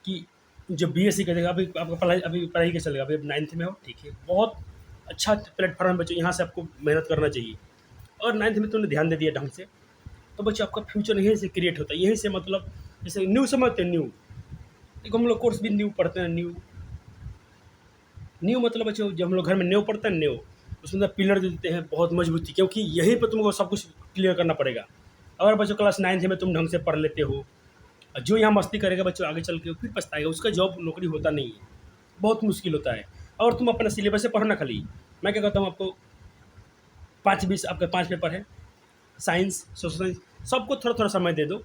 कि जब BSc करेगा, अभी आपका पढ़ाई, अभी पढ़ाई कैसे चलेगा? अभी 9th में हो, ठीक है, बहुत अच्छा प्लेटफॉर्म है बच्चों, यहाँ से आपको मेहनत करना चाहिए। और 9th में तुमने ध्यान दे दिया ढंग से, तो बच्चों आपका फ्यूचर यहीं से क्रिएट होता है, यहीं से, मतलब जैसे न्यू समझते हैं, न्यू, देखो हम लोग कोर्स भी न्यू पढ़ते हैं, न्यू, न्यू मतलब बच्चों जब हम लोग घर में न्यू पढ़ते हैं, न्यू, उसमें पिलर देते हैं बहुत मजबूती, क्योंकि यहीं पर तुमको सब कुछ क्लियर करना पड़ेगा। अगर बच्चों क्लास 9th में तुम ढंग से पढ़ लेते हो, जो यहाँ मस्ती करेगा बच्चों आगे चल के फिर पछताएगा, उसका जॉब नौकरी होता नहीं है, बहुत मुश्किल होता है। और तुम अपना सिलेबस से पढ़ो ना खाली। मैं क्या कहता हूँ आपको, 5-20 आपके 5 पेपर है, साइंस, सोशल साइंस, सबको थोड़ा थोड़ा समय दे दो,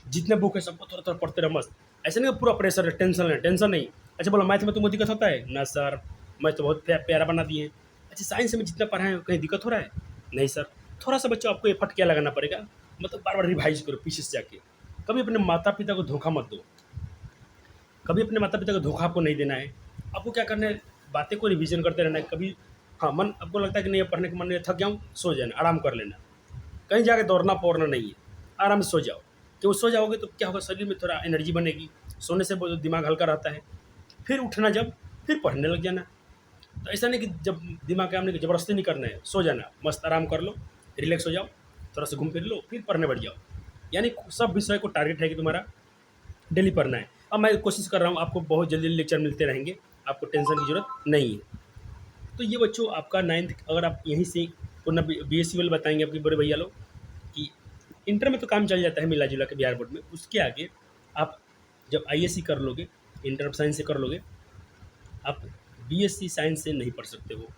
जितने बुक है सबको थोड़ा थोड़ा पढ़ते रहो, मस्त। ऐसे नहीं पूरा प्रेशर है, टेंशन नहीं। अच्छा बोलो मैथ में तुमको दिक्कत होता है ना? सर मैथ तो बहुत प्यारा बना दिए। अच्छा साइंस में जितना पढ़ा है कहीं दिक्कत हो रहा है? नहीं सर। थोड़ा सा बच्चों आपको एफर्ट क्या लगाना पड़ेगा, मतलब बार बार रिवाइज करो पीछे से जाके। कभी अपने माता पिता को धोखा मत दो, कभी अपने माता पिता को धोखा आपको नहीं देना है। आपको क्या करना है, बातें को रिवीजन करते रहना है। कभी हाँ मन आपको लगता है कि नहीं पढ़ने का मन नहीं, थक जाऊँ, सो जाना, आराम कर लेना, कहीं जाके दौड़ना पौड़ना नहीं है, आराम से सो जाओ। कि वो सो जाओगे तो क्या होगा, शरीर में थोड़ा एनर्जी बनेगी, सोने से दिमाग हल्का रहता है, फिर उठना जब, फिर पढ़ने लग जाना। तो ऐसा नहीं कि जब दिमाग काम नहीं, ज़बरदस्ती नहीं करना है, सो जाना, मस्त आराम कर लो, रिलैक्स हो जाओ, थोड़ा सा घूम फिर लो, फिर पढ़ने बैठ जाओ। यानी सब विषय को टारगेट है कि तुम्हारा डेली पढ़ना है। अब मैं कोशिश कर रहा हूँ, आपको बहुत जल्दी लेक्चर मिलते रहेंगे, आपको टेंशन की ज़रूरत नहीं है। तो ये बच्चों आपका 9th, अगर आप यहीं से पुनः BSc वाले बताएंगे आपके बड़े भैया लोग कि इंटर में तो काम चल जाता है मिला जुला के बिहार बोर्ड में, उसके आगे आप जब ISc कर लोगे, इंटर ऑफ साइंस से कर लोगे, आप BSc साइंस से नहीं पढ़ सकते हो,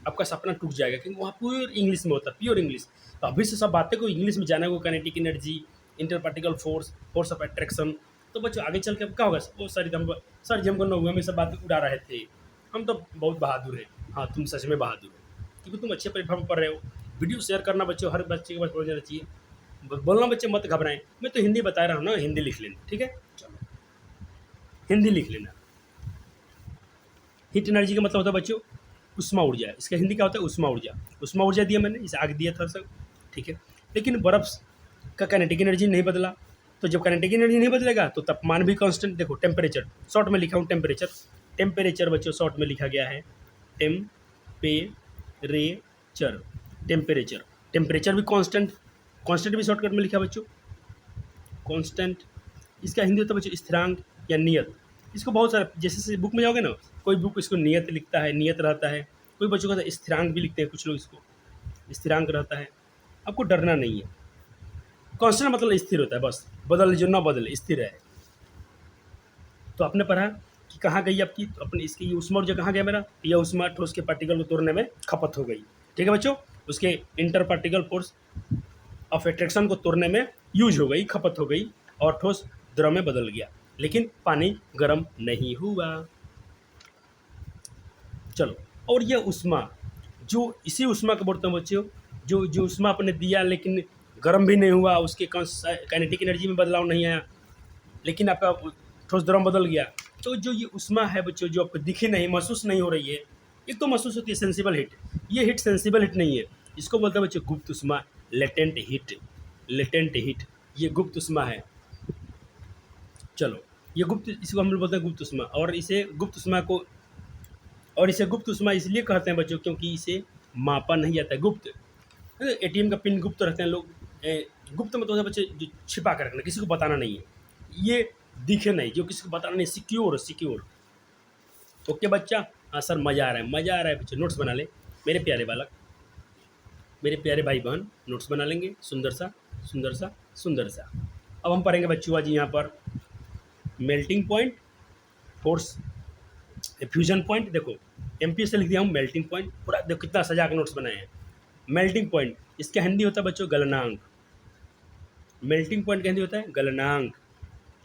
आपका सपना टूट जाएगा, क्योंकि वहाँ प्योर इंग्लिश में होता है, प्योर इंग्लिश। तो अभी से सब बातें को इंग्लिश में जाना है, वो kinetic energy, inter particle force, force of attraction. तो बच्चों आगे चल के अब क्या होगा, वो सर जी हमको नौवीं में सब बातें उड़ा रहे थे, हम तो बहुत बहादुर हैं। हाँ, तुम सच में बहादुर हो, क्योंकि तुम अच्छे प्लेटफॉर्म पर रहे हो। वीडियो शेयर करना बच्चों, हर बच्चे के पास पहुँच जाना चाहिए। बोलना बच्चे मत घबराएं, मैं तो हिंदी बता रहा हूँ ना, हिंदी लिख लेना, ठीक है, चलो हिंदी लिख लेना। हीट एनर्जी का मतलब होता है बच्चों उष्मा ऊर्जा, इसका हिंदी क्या होता है, उष्मा ऊर्जा। उष्मा ऊर्जा दिया मैंने, इसे आग दिया था सब, ठीक है। लेकिन बर्फ का काइनेटिक एनर्जी नहीं बदला, तो जब काइनेटिक एनर्जी नहीं बदलेगा तो तापमान भी कांस्टेंट। देखो टेम्परेचर, शॉर्ट में लिखा हूँ टेम्परेचर, टेम्परेचर बच्चों शॉर्ट में लिखा गया है टेम्परेचर, टेम्परेचर, टेम्परेचर भी कांस्टेंट, कांस्टेंट भी शॉर्टकट में लिखा है बच्चों, कांस्टेंट। इसका हिंदी होता है बच्चों स्थिरांक या नियत। इसको बहुत सारा, जैसे बुक में जाओगे ना, कोई बुक इसको नियत लिखता है, नियत रहता है, कोई बच्चों का स्थिरांक भी लिखते हैं कुछ लोग, इसको स्थिरांक रहता है। आपको डरना नहीं है, कांस्टेंट मतलब स्थिर होता है, बस बदल जो ना बदले, स्थिर है। तो आपने पढ़ा कि कहाँ गई आपकी, तो अपने इसकी ये उष्मा ऊर्जा कहाँ गया मेरा, यह उष्मा ठोस के पार्टिकल को तोड़ने में खपत हो गई, ठीक है बच्चों। उसके inter particle force of attraction को तोड़ने में यूज हो गई, खपत हो गई, और ठोस द्रव में बदल गया, लेकिन पानी गर्म नहीं हुआ। चलो, और यह उष्मा, जो इसी उष्मा को बोलते हैं बच्चों, जो जो उष्मा आपने दिया लेकिन गर्म भी नहीं हुआ, उसके काइनेटिक एनर्जी में बदलाव नहीं आया, लेकिन आपका ठोस द्रव बदल गया। तो जो ये उष्मा है बच्चों, जो आपको दिखे नहीं, महसूस नहीं हो रही है, एक तो महसूस होती है सेंसिबल हीट, ये हीट सेंसिबल हीट नहीं है, इसको बोलते हैं बच्चों गुप्त उष्मा, लेटेंट हीट, लेटेंट हीट, ये गुप्त उष्मा है। चलो, ये गुप्त, इसको हम लोग बोलते हैं गुप्त उष्मा, और इसे गुप्त उष्मा को, और इसे गुप्त उष्मा इसलिए कहते हैं बच्चों क्योंकि इसे मापा नहीं जाता है। गुप्त, ATM का पिन गुप्त रहते हैं लोग, गुप्त मतलब होता है बच्चे जो छिपा कर रखना, किसी को बताना नहीं है, ये दिखे नहीं, जो किसी को बताना नहीं, सिक्योर, सिक्योर। ओके बच्चा, हाँ सर मज़ा आ रहा है, मज़ा आ रहा है बच्चे, नोट्स बना ले मेरे प्यारे बालक, मेरे प्यारे भाई बहन, नोट्स बना लेंगे, सुंदर सा सुंदर सा सुंदर सा। अब हम पढ़ेंगे बच्चों आज यहाँ पर melting point, force, fusion point. देखो MP से लिख दिया हूँ मेल्टिंग पॉइंट, पूरा देखो कितना सजा के नोट्स बनाए हैं। मेल्टिंग पॉइंट, इसका हिंदी होता है बच्चों गलनांक, मेल्टिंग पॉइंट का हिंदी होता है गलनांक।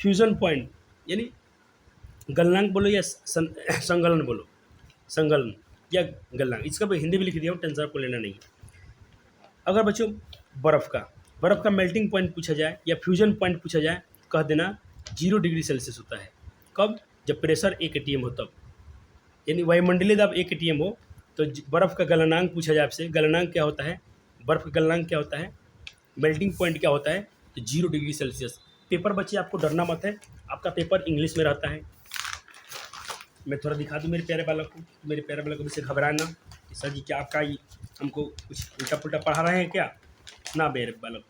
फ्यूजन पॉइंट यानी गलनांक बोलो या संगलन बोलो, संगलन या गलनांक, इसका भी हिंदी भी लिख दिया हूँ, टेंशन आपको लेना नहीं है। अगर बच्चों बर्फ़ का मेल्टिंग पॉइंट पूछा जाए या फ्यूजन पॉइंट पूछा जाए, कह देना 0 डिग्री सेल्सियस होता है। कब, जब प्रेशर 1 atm हो तब, यानी वायुमंडलीय दाब 1 atm हो। तो बर्फ़ का गलनांक पूछा जाए आपसे, गलनांक क्या होता है, बर्फ़ का गलनांक क्या होता है, मेल्टिंग पॉइंट क्या होता है, तो 0 डिग्री सेल्सियस। पेपर बच्चे आपको डरना मत है, आपका पेपर इंग्लिश में रहता है। मैं थोड़ा दिखा दूँ मेरे प्यारे बालक को, मेरे प्यारे बालक को मुझसे घबराना कि सर जी क्या आपका हमको कुछ उल्टा पुल्टा पढ़ा रहे हैं क्या, ना मेरे बालक,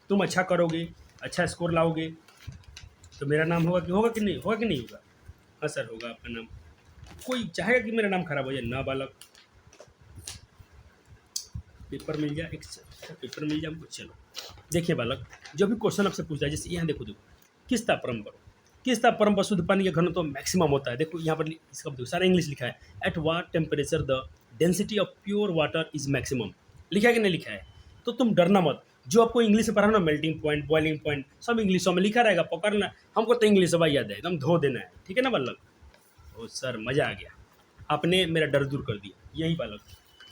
तुम अच्छा करोगे, अच्छा स्कोर लाओगे तो मेरा नाम होगा कि नहीं होगा, कि नहीं होगा, हाँ सर होगा आपका नाम। कोई चाहेगा कि मेरा नाम खराब हो जाए, ना बालक, पेपर मिल जाए, एक पेपर मिल जाए हमको। चलो देखिए बालक, जो भी क्वेश्चन आपसे पूछा है, जैसे यहाँ देखो किस तापक्रम पर, किस तापक्रम पर शुद्ध पानी का घनत्व तो मैक्सिमम होता है। देखो यहाँ पर इसका देखो सारा इंग्लिश लिखा है, at what temperature the density of pure water is maximum, लिखा है कि नहीं लिखा है। तो तुम डरना मत, जो आपको इंग्लिश में पढ़ा ना, मेल्टिंग पॉइंट, बॉइलिंग पॉइंट, सब इंग्लिशों में लिखा रहेगा, पकड़ना, हमको तो इंग्लिश भाई याद है, एकदम धो देना है, ठीक है ना बालक। ओ सर मज़ा आ गया, आपने मेरा डर दूर कर दिया, यही बालक,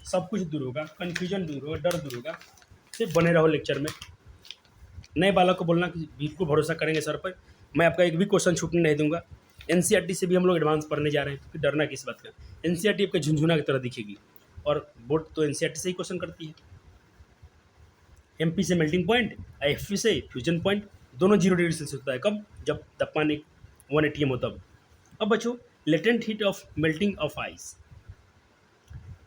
सब कुछ दूर होगा, कन्फ्यूजन दूर होगा, डर दूर होगा। सिर्फ बने रहो लेक्चर में। नए बालक को बोलना कि बिल्कुल भरोसा करेंगे सर पर, मैं आपका एक भी क्वेश्चन छूटने नहीं दूंगा। NCERT से भी हम लोग एडवांस पढ़ने जा रहे हैं, तो डरना किस बात का। NCERT आपका झुंझुना की तरह दिखेगी, और बोर्ड तो NCERT से ही क्वेश्चन करती है। MP से मेल्टिंग पॉइंट, IFP से फ्यूजन पॉइंट, दोनों 0 डिग्री सेल्सियस होता है। कब, जब तापमान 1 atm हो तब। अब बच्चों latent heat of melting of ice,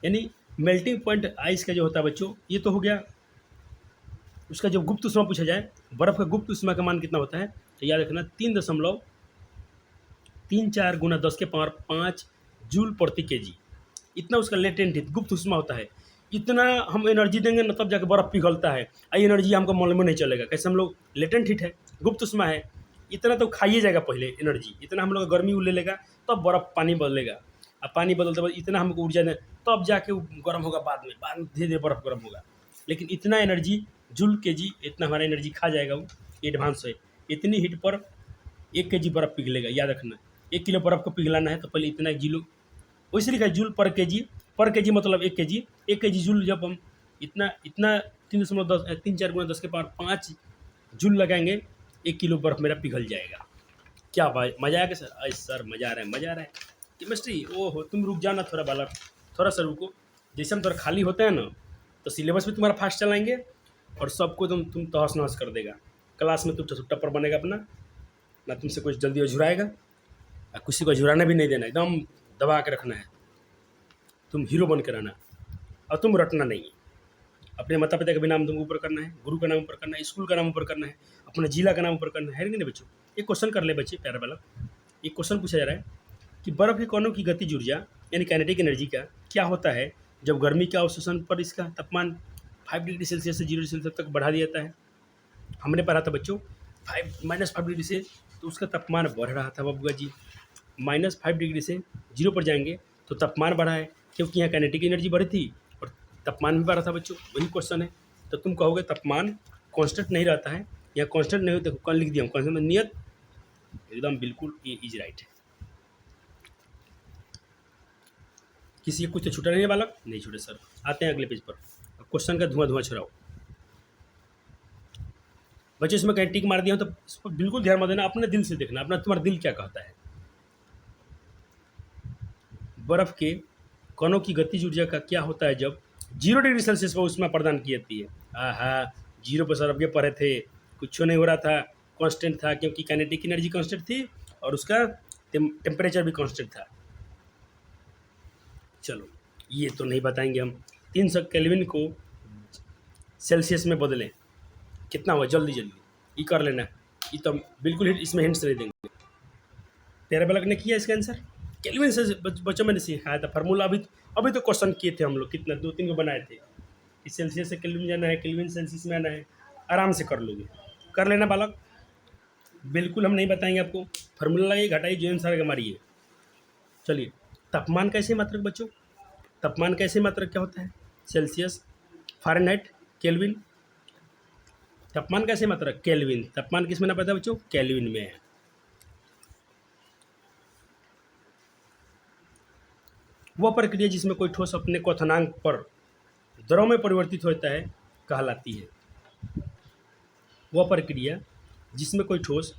यानी मेल्टिंग पॉइंट आइस का जो होता है बच्चों, ये तो हो गया। उसका जब गुप्त ऊष्मा पूछा जाए, बर्फ़ का गुप्त ऊष्मा का मान कितना होता है, तो याद रखना 3.34 गुना 10⁵ जूल प्रति केजी, इतना उसका लेटेंट हीट गुप्त ऊष्मा होता है। इतना हम एनर्जी देंगे ना तब जाके बर्फ़ पिघलता है, ये एनर्जी हमको मालूम नहीं चलेगा कैसे। हम लोग लेटेंट हीट है, गुप्त ऊष्मा है, इतना तो खाइए जाएगा पहले एनर्जी, इतना हम लोग गर्मी ले लेगा तब बर्फ़ पानी बदलेगा, अब पानी बदलते बाद इतना हमको ऊर्जा दें तब जाके वो गर्म होगा, बाद में धीरे धीरे बर्फ़ गर्म होगा। लेकिन इतना एनर्जी जूल केजी, इतना हमारा एनर्जी खा जाएगा वो, एडवांस है। इतनी हीट पर 1 केजी बर्फ़ पिघलेगा, याद रखना। 1 किलो बर्फ़ को पिघलाना है तो पहले इतना जूल, वैसे लिखा है जूल पर केजी मतलब 1 केजी। 1 केजी जूल जब हम इतना इतना 3.4 गुना 10⁵ जूल लगाएंगे, 1 किलो बर्फ़ मेरा पिघल जाएगा। क्या भाई मज़ा आएगा सर? अरे सर मज़ा आ रहा है, मज़ा आ रहा है। केमिस्ट्री ओहो, तुम रुक जाना थोड़ा बालक, थोड़ा सा रुको। जैसे हम थोड़ा खाली होते हैं ना तो सिलेबस भी तुम्हारा फास्ट चलाएंगे और सबको तुम तहस नहस कर देगा। क्लास में तुम टप्पर बनेगा अपना, ना तुमसे कुछ जल्दी अझुराएगा और किसी को अझुराना भी नहीं देना, एकदम दबा के रखना है। तुम हीरो बन के रहना और तुम रटना नहीं है। अपने माता पिता का भी नाम तुमको ऊपर करना है, गुरु का नाम ऊपर करना है, स्कूल का नाम ऊपर करना है, अपने जिला का नाम ऊपर करना है कि नहीं बच्चों? एक क्वेश्चन कर ले बच्चे, प्यारा वाला एक क्वेश्चन पूछा जा रहा है कि बर्फ़ के कणों की गतिज ऊर्जा यानी काइनेटिक एनर्जी का क्या होता है जब गर्मी के अवशोषण पर इसका तापमान 5 डिग्री सेल्सियस से 0 डिग्री सेल्सियस तक बढ़ा दिया जाता है। हमने पढ़ा था बच्चों -5 डिग्री से तो उसका तापमान बढ़ रहा था बबुआ जी, -5 डिग्री से 0 पर जाएंगे तो तापमान बढ़ा है, क्योंकि यहाँ काइनेटिक एनर्जी बढ़ी थी और तापमान भी बढ़ा था बच्चों। वही क्वेश्चन है। तो तुम कहोगे तापमान कांस्टेंट नहीं रहता है या कांस्टेंट नहीं होता, कौन लिख दिया कांस्टेंट में नियत, एकदम बिल्कुल ये इज राइट है। किसी को कुछ तो छूटा नहीं है बालक? नहीं छूटे सर। आते हैं अगले पेज पर, क्वेश्चन का धुआं छुड़ाओ बच्चों। इसमें कहीं टिक मार दिया तो इस पर बिल्कुल ध्यान मत देना, अपने दिल से देखना, अपना तुम्हारा दिल क्या कहता है। बर्फ के कणों की गतिज ऊर्जा का क्या होता है जब 0 डिग्री सेल्सियस पर ऊष्मा प्रदान की जाती है? आहा, 0 पर सर अब ये पढ़े थे, कुछ नहीं हो रहा था, कांस्टेंट था, क्योंकि काइनेटिक एनर्जी कांस्टेंट थी और उसका टेम्परेचर भी कांस्टेंट था। चलो ये तो नहीं बताएंगे हम। 300 केल्विन को सेल्सियस में बदलें, कितना हुआ? जल्दी जल्दी ये कर लेना, ये तो बिल्कुल इसमें हिंट्स नहीं देंगे। तेरे बालक ने किया इसका आंसर? केल्विन से बच्चों मैंने सिखाया था फार्मूला, अभी तो क्वेश्चन किए थे हम लोग, कितना 2-3 को बनाए थे कि सेल्सियस से केल्विन जाना है, केल्विन सेल्सियस में आना है, आराम से कर लोगे, कर लेना बालक। बिल्कुल हम नहीं बताएंगे आपको, फार्मूला लगाइए, घटाइए, जो आंसर का मारिए। चलिए, तापमान कैसे मात्रक बच्चों? तापमान कैसे मात्रक क्या होता है? Celsius, Fahrenheit, kelvin. तापमान कैसे मात्रक? केल्विन। तापमान किस में ना पता है बच्चों? केल्विन में है। वह प्रक्रिया जिसमें कोई ठोस अपने क्वथनांक पर द्रव में परिवर्तित होता है कहलाती है। वह प्रक्रिया जिसमें कोई ठोस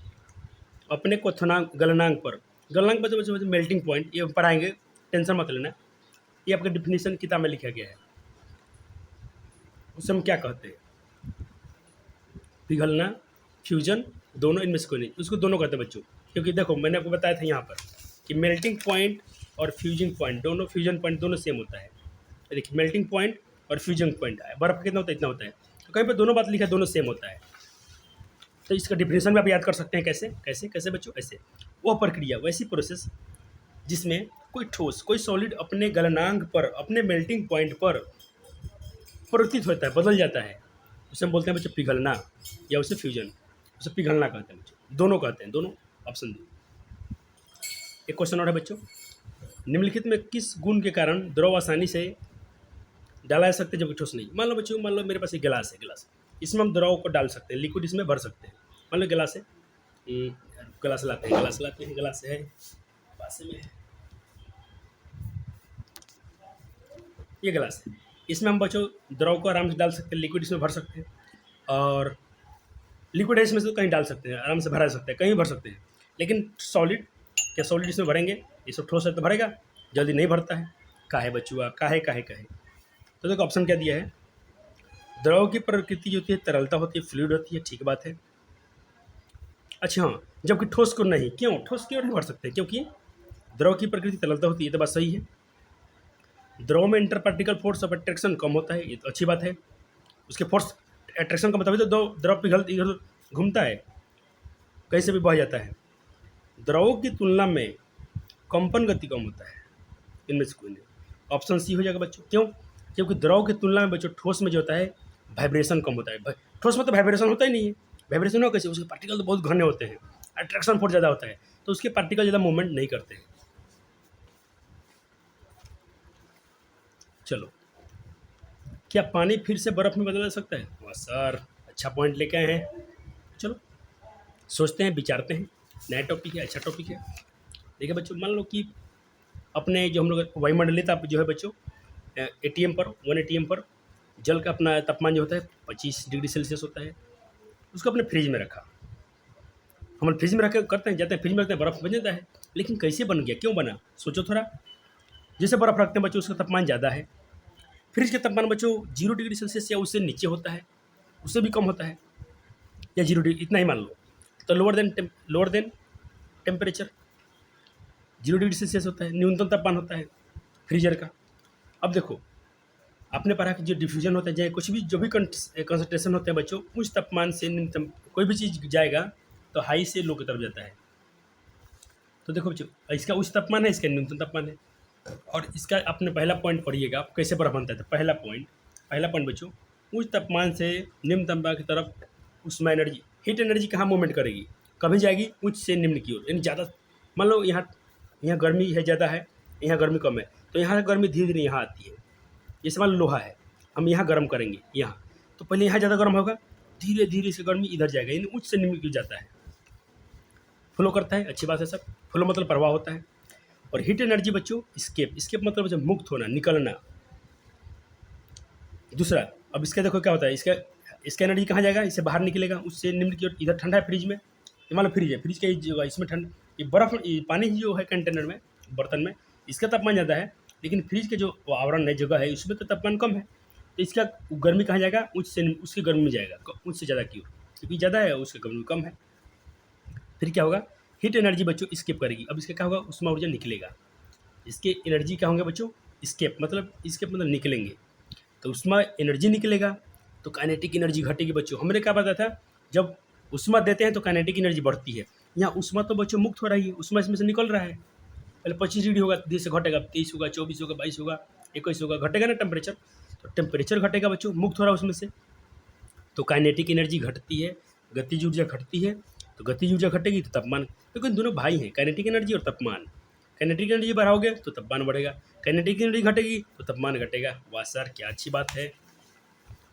अपने क्वथनांक गलनांक पर बच्चों मेल्टिंग पॉइंट, ये पढ़ाएंगे, टेंशन मत लेना, ये आपका डिफिनीशन किताब में लिखा गया है। उसे हम क्या कहते हैं? पिघलना, फ्यूजन, दोनों, इनमें से कोई नहीं। उसको दोनों कहते हैं बच्चों, क्योंकि देखो मैंने आपको बताया था यहाँ पर कि मेल्टिंग पॉइंट और फ्यूजिंग पॉइंट दोनों, फ्यूजन पॉइंट दोनों सेम होता है। देखिए मेल्टिंग पॉइंट और फ्यूजन पॉइंट है, बर्फ़ कितना होता है? इतना होता है। तो कहीं पर दोनों बात लिखा है, दोनों सेम होता है। तो इसका डिफिनेशन भी आप याद कर सकते हैं। कैसे कैसे कैसे बच्चों? ऐसे, वह प्रक्रिया, वैसी प्रोसेस जिसमें कोई ठोस, कोई सॉलिड अपने गलनांक पर, अपने मेल्टिंग पॉइंट पर परिवर्तित होता है, बदल जाता है, उसे हम बोलते हैं बच्चों पिघलना, या उसे फ्यूजन, उसे पिघलना कहते हैं बच्चों। दोनों कहते हैं, दोनों। ऑप्शन दी। एक क्वेश्चन और है बच्चों, निम्नलिखित में किस गुण के कारण द्रव आसानी से डाला जा सकता है जबकि ठोस नहीं? मान लो बच्चों, मान लो मेरे पास एक गिलास है, गिलास, इसमें हम द्रव को डाल सकते हैं, लिक्विड इसमें भर सकते हैं। मान लो गिलास है, गिलास लाते हैं, गिलास है पास में है, ये गिलास है, इसमें हम बच्चों द्रव को आराम से डाल सकते हैं, लिक्विड इसमें भर सकते हैं, और लिक्विड है इसमें से तो कहीं डाल सकते हैं, आराम से भरा सकते हैं, कहीं भर सकते हैं। लेकिन सॉलिड, क्या सॉलिड इसमें भरेंगे? ये सब ठोस है तो भरेगा, जल्दी नहीं भरता है। काहे बचुआ, काहे काहे काहे? तो देखो ऑप्शन क्या दिया है, द्रव की प्रकृति जो होती है तरलता होती है, फ्लूइड होती है, ठीक बात है। अच्छा हाँ, जबकि ठोस को नहीं, क्यों? ठोस क्यों नहीं भर सकते? क्योंकि द्रव की प्रकृति तरलता होती है, ये तो बात सही है। द्रव में inter particle force of attraction कम होता है, ये तो अच्छी बात है। उसके फोर्स अट्रैक्शन का मतलब है तो द्रव पिघल इधर घूमता है, कहीं से भी बह जाता है। द्रवों की तुलना में कंपन गति कम होता है, इनमें से कोई नहीं। ऑप्शन सी हो जाएगा बच्चों। क्यों? क्योंकि द्रव की तुलना में बच्चों ठोस में जो होता है वाइब्रेशन कम होता है। ठोस में तो वाइब्रेशन होता ही नहीं है, वाइब्रेशन हो कैसे? उसके पार्टिकल तो बहुत घने होते हैं, अट्रैक्शन फोर्स ज़्यादा होता है, तो उसके पार्टिकल ज़्यादा मूवमेंट नहीं करते हैं। चलो, क्या पानी फिर से बर्फ़ में बदला जा सकता है? वाह सर, अच्छा पॉइंट लेके आए हैं। चलो सोचते हैं, विचारते हैं, नया टॉपिक है, अच्छा टॉपिक है। देखिए बच्चों, मान लो कि अपने जो हम लोग वायुमंडलीय ताप जो है बच्चों, एटीएम पर 1 एटीएम पर जल का अपना तापमान जो होता है 25 डिग्री सेल्सियस होता है। उसको अपने फ्रिज में रखा, हम लोग फ्रिज में रख के करते हैं, जाते हैं फ्रिज में रखते हैं, बर्फ़ बन जाता है। लेकिन कैसे बन गया, क्यों बना? सोचो थोड़ा। जैसे बर्फ़ रखते हैं बच्चों, उसका तापमान ज़्यादा है, फ्रिज का तापमान बच्चों 0 डिग्री सेल्सियस या उससे नीचे होता है, उससे भी कम होता है, या 0 डिग्री इतना ही मान लो, तो lower than temperature 0 degree Celsius होता है, न्यूनतम तापमान होता है फ्रीजर का। अब देखो, आपने पढ़ा कि जो डिफ्यूजन होता है, चाहे कुछ भी जो भी कंसंट्रेशन होते हैं बच्चों, उस तापमान से न्यूनतम कोई भी चीज़ जाएगा तो हाई से लो की तरफ जाता है। तो देखो बच्चों, इसका उच्च तापमान है, इसका न्यूनतम तापमान है। और इसका आपने पहला पॉइंट पढ़िएगा, आप कैसे बर्फ बनता है। तो पहला पॉइंट बच्चों, उच्च तापमान से निम्न तापमान की तरफ उसमें एनर्जी, हीट एनर्जी कहाँ मूवमेंट करेगी? कभी जाएगी उच्च से निम्न की ओर, यानी ज़्यादा। मान लो यहाँ गर्मी है ज़्यादा है, यहाँ गर्मी कम है, तो यहाँ गर्मी धीरे धीरे यहाँ आती है। जैसे मान लो लोहा है, हम यहाँ गर्म करेंगे यहाँ, तो पहले यहाँ ज़्यादा गर्म होगा, धीरे धीरे से गर्मी इधर जाएगा, यानी उच्च से निम्न की जाता है, फ्लो करता है। अच्छी बात है सर, फ्लो मतलब प्रवाह होता है। और हीट एनर्जी बच्चों स्केप मतलब जब मुक्त होना, निकलना। दूसरा, अब इसका देखो क्या होता है, इसका एनर्जी कहाँ जाएगा? इससे बाहर निकलेगा, उससे निम्न की ओर। इधर ठंडा है फ्रिज में, ये मान लो फ्रिज है, फ्रिज का जो इसमें ठंड, ये बर्फ, ये पानी जो है कंटेनर में, बर्तन में, इसका तापमान ज़्यादा है, लेकिन फ्रिज के जो आवरण है, जगह है, उसमें तो तापमान कम है, तो इसका गर्मी कहाँ जाएगा? उच्च से उसकी गर्मी में जाएगा, उच्च से ज़्यादा की ओर, क्योंकि ज़्यादा है उसकी गर्मी कम है। फिर क्या होगा? हीट एनर्जी बच्चों स्केप करेगी। अब इसका क्या होगा? उष्मा ऊर्जा निकलेगा। इसके एनर्जी क्या होंगे बच्चों? स्केप मतलब निकलेंगे, तो उष्मा एनर्जी निकलेगा, तो काइनेटिक एनर्जी घटेगी बच्चों। हमने क्या बताया था, जब उष्मा देते हैं तो काइनेटिक एनर्जी बढ़ती है। यहाँ उष्मा तो बच्चों मुक्त हो रही है, उष्मा इसमें से निकल रहा है। पहले 25 डिग्री होगा, धीरे से घटेगा, 23 होगा, 24 होगा, 22 होगा, 21 होगा, घटेगा ना टेम्परेचर। तो टेम्परेचर घटेगा बच्चों, मुक्त हो रहा है उसमें से, तो काइनेटिक एनर्जी घटती है, गतिज ऊर्जा घटती है। तो गतिज ऊर्जा घटेगी तो तापमान, क्योंकि दोनों भाई हैं, काइनेटिक एनर्जी और तापमान। काइनेटिक एनर्जी बढ़ाओगे तो तापमान बढ़ेगा, काइनेटिक एनर्जी घटेगी तो तापमान घटेगा। वाह सर, क्या अच्छी बात है।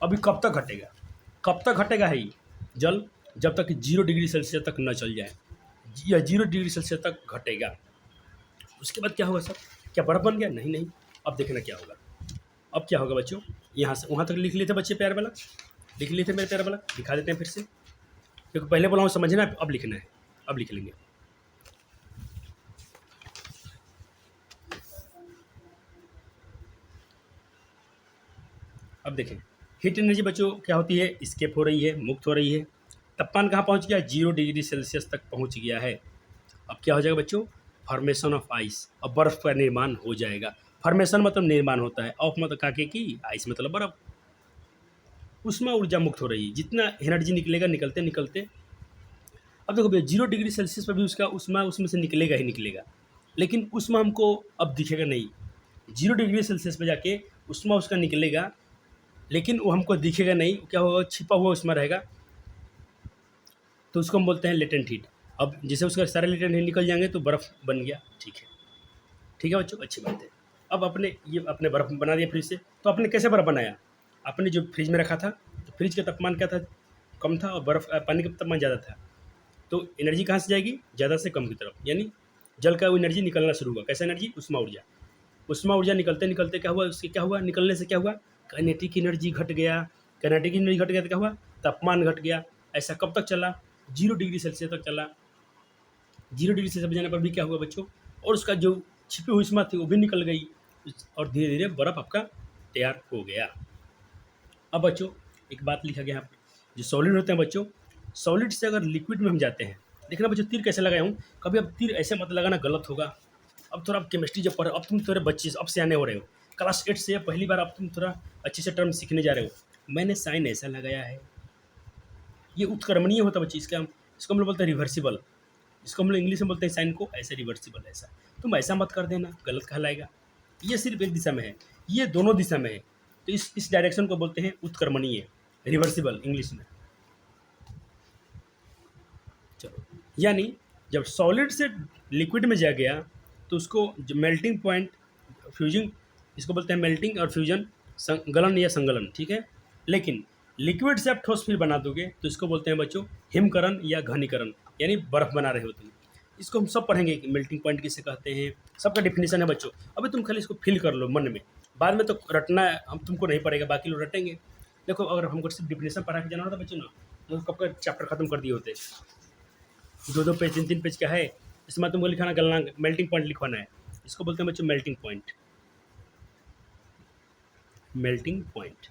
अभी कब तक घटेगा? कब तक घटेगा है ये जल? जब तक 0 डिग्री सेल्सियस तक न चल जाए, या 0 डिग्री सेल्सियस तक घटेगा। उसके बाद क्या होगा सर? क्या बर्फ बन गया? नहीं। अब देखना क्या होगा। अब क्या होगा बच्चों, यहाँ से वहाँ तक लिख लिए थे बच्चे, प्यार वाला लिख लिए थे मेरे प्यार वाला, दिखा देते हैं फिर से, क्योंकि पहले बोला हूँ समझना, अब लिखना है, अब लिख लेंगे। अब देखें, हीट एनर्जी बच्चों क्या होती है? स्केप हो रही है, मुक्त हो रही है। तापमान कहाँ पहुँच गया? 0 डिग्री सेल्सियस तक पहुँच गया है। अब क्या हो जाएगा बच्चों? फॉर्मेशन ऑफ आइस, अब बर्फ़ का निर्माण हो जाएगा। फॉर्मेशन मतलब निर्माण होता है, ऑफ मतलब काके की, आइस मतलब बर्फ़। उसमें ऊर्जा मुक्त हो रही है, जितना एनर्जी निकलेगा निकलते निकलते। अब देखो भैया, 0 डिग्री सेल्सियस पर भी उसका उष्मा उसमें से निकलेगा ही निकलेगा, लेकिन उष्मा हमको अब दिखेगा नहीं। 0 डिग्री सेल्सियस पर जाके उष्मा उसका निकलेगा, लेकिन वो हमको दिखेगा नहीं। क्या होगा? छिपा हुआ उष्मा रहेगा, तो उसको हम बोलते हैं लेटेंट हीट। अब जैसे उसका सारे लेटेंट हीट निकल जाएंगे तो बर्फ़ बन गया। ठीक है बच्चों, अच्छी बात है। अब अपने बर्फ़ बना दिया फ्रिज से। तो आपने कैसे बर्फ़ बनाया? आपने जो फ्रिज में रखा था, तो फ्रिज का तापमान क्या था? कम था, और पानी का तापमान ज़्यादा था, तो एनर्जी कहाँ से जाएगी? ज़्यादा से कम की तरफ, यानी जल का वो एनर्जी निकलना शुरू हुआ। कैसा एनर्जी? उष्मा ऊर्जा निकलते निकलते क्या हुआ? उससे क्या हुआ? निकलने से क्या हुआ? काइनेटिक एनर्जी घट गया। काइनेटिक एनर्जी घट गया तो क्या हुआ? तापमान घट गया। ऐसा कब तक चला? 0 डिग्री सेल्सियस तक चला। 0 डिग्री सेल्सियस जाने पर भी क्या हुआ बच्चों? और उसका जो छिपी हुई उष्मा थी वो भी निकल गई, और धीरे धीरे बर्फ़ आपका तैयार हो गया। अब बच्चों एक बात लिखा गया यहाँ पर, जो सॉलिड होते हैं बच्चों, सॉलिड से अगर लिक्विड में हम जाते हैं, देखना बच्चों तीर कैसे लगाया हूँ। कभी अब तीर ऐसे मत लगाना, गलत होगा। अब थोड़ा आप केमिस्ट्री जब पढ़, अब तुम थोड़े बच्चे अब सियाने हो रहे हो, क्लास 8 से पहली बार अब तुम थोड़ा अच्छे से टर्म सीखने जा रहे हो। मैंने साइन ऐसा लगाया है, ये उत्क्रमणीय होता है बच्चे, इसको हम लोग बोलते हैं रिवर्सिबल, इसको हम लोग इंग्लिश में बोलते हैं साइन को ऐसे रिवर्सिबल ऐसा। तुम ऐसा मत कर देना, गलत कहलाएगा। ये सिर्फ एक दिशा में है, ये दोनों दिशा में है, तो इस डायरेक्शन को बोलते हैं उत्क्रमणीय, रिवर्सिबल इंग्लिश में। चलो, यानी जब सॉलिड से लिक्विड में जा गया तो उसको जो मेल्टिंग पॉइंट, फ्यूजिंग, इसको बोलते हैं मेल्टिंग और फ्यूजन, गलन या संगलन, ठीक है। लेकिन लिक्विड से आप ठोस फिर बना दोगे तो इसको बोलते हैं बच्चों हिमकरण या घनीकरण, यानी बर्फ बना रहे हो तुम। इसको हम सब पढ़ेंगे कि मेल्टिंग पॉइंट किसे कहते हैं, सबका डिफिनेशन है बच्चों। अभी तुम खाली इसको फील कर लो मन में, बाद में तो रटना हम तुमको नहीं पड़ेगा, बाकी लोग रटेंगे। देखो अगर हमको सिर्फ डिफिनेशन पढ़ा के जाना होता बच्चों ना, तो कब का चैप्टर खत्म कर दिए होते। 2-2 पेज 3-3 पेज का है, इसमें तुमको लिखाना गलनांक, मेल्टिंग पॉइंट लिखवाना है। इसको बोलते हैं बच्चों मेल्टिंग पॉइंट, मेल्टिंग पॉइंट।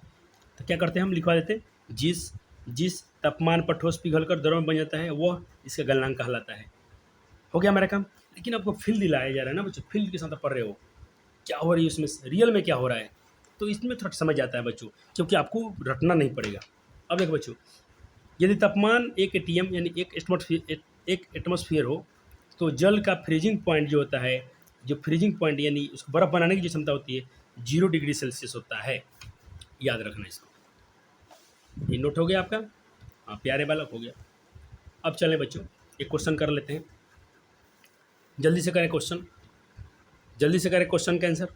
तो क्या करते हैं हम, लिखवा देते हैं जिस जिस तापमान पर ठोस पिघलकर द्रव में बन जाता है वह इसका गलनांक कहलाता है। हो गया हमारा काम। लेकिन आपको फील दिलाया जा रहा है ना बच्चों, फील्ड के साथ आप पढ़ रहे हो, क्या हो रही है उसमें, रियल में क्या हो रहा है, तो इसमें थोड़ा समझ आता है बच्चों, क्योंकि आपको रटना नहीं पड़ेगा। अब देखो बच्चों, यदि तापमान 1 एटीएम यानी 1 एटमॉस्फेयर हो, तो जल का फ्रीजिंग पॉइंट जो होता है, जो फ्रीजिंग पॉइंट यानी उसको बर्फ़ बनाने की जो क्षमता होती है 0 डिग्री सेल्सियस होता है। याद रखना इसको। ये नोट हो गया आपका, हाँ प्यारे बालक हो गया। अब चलें बच्चों, एक क्वेश्चन कर लेते हैं, जल्दी से करें क्वेश्चन, जल्दी से करें क्वेश्चन का आंसर।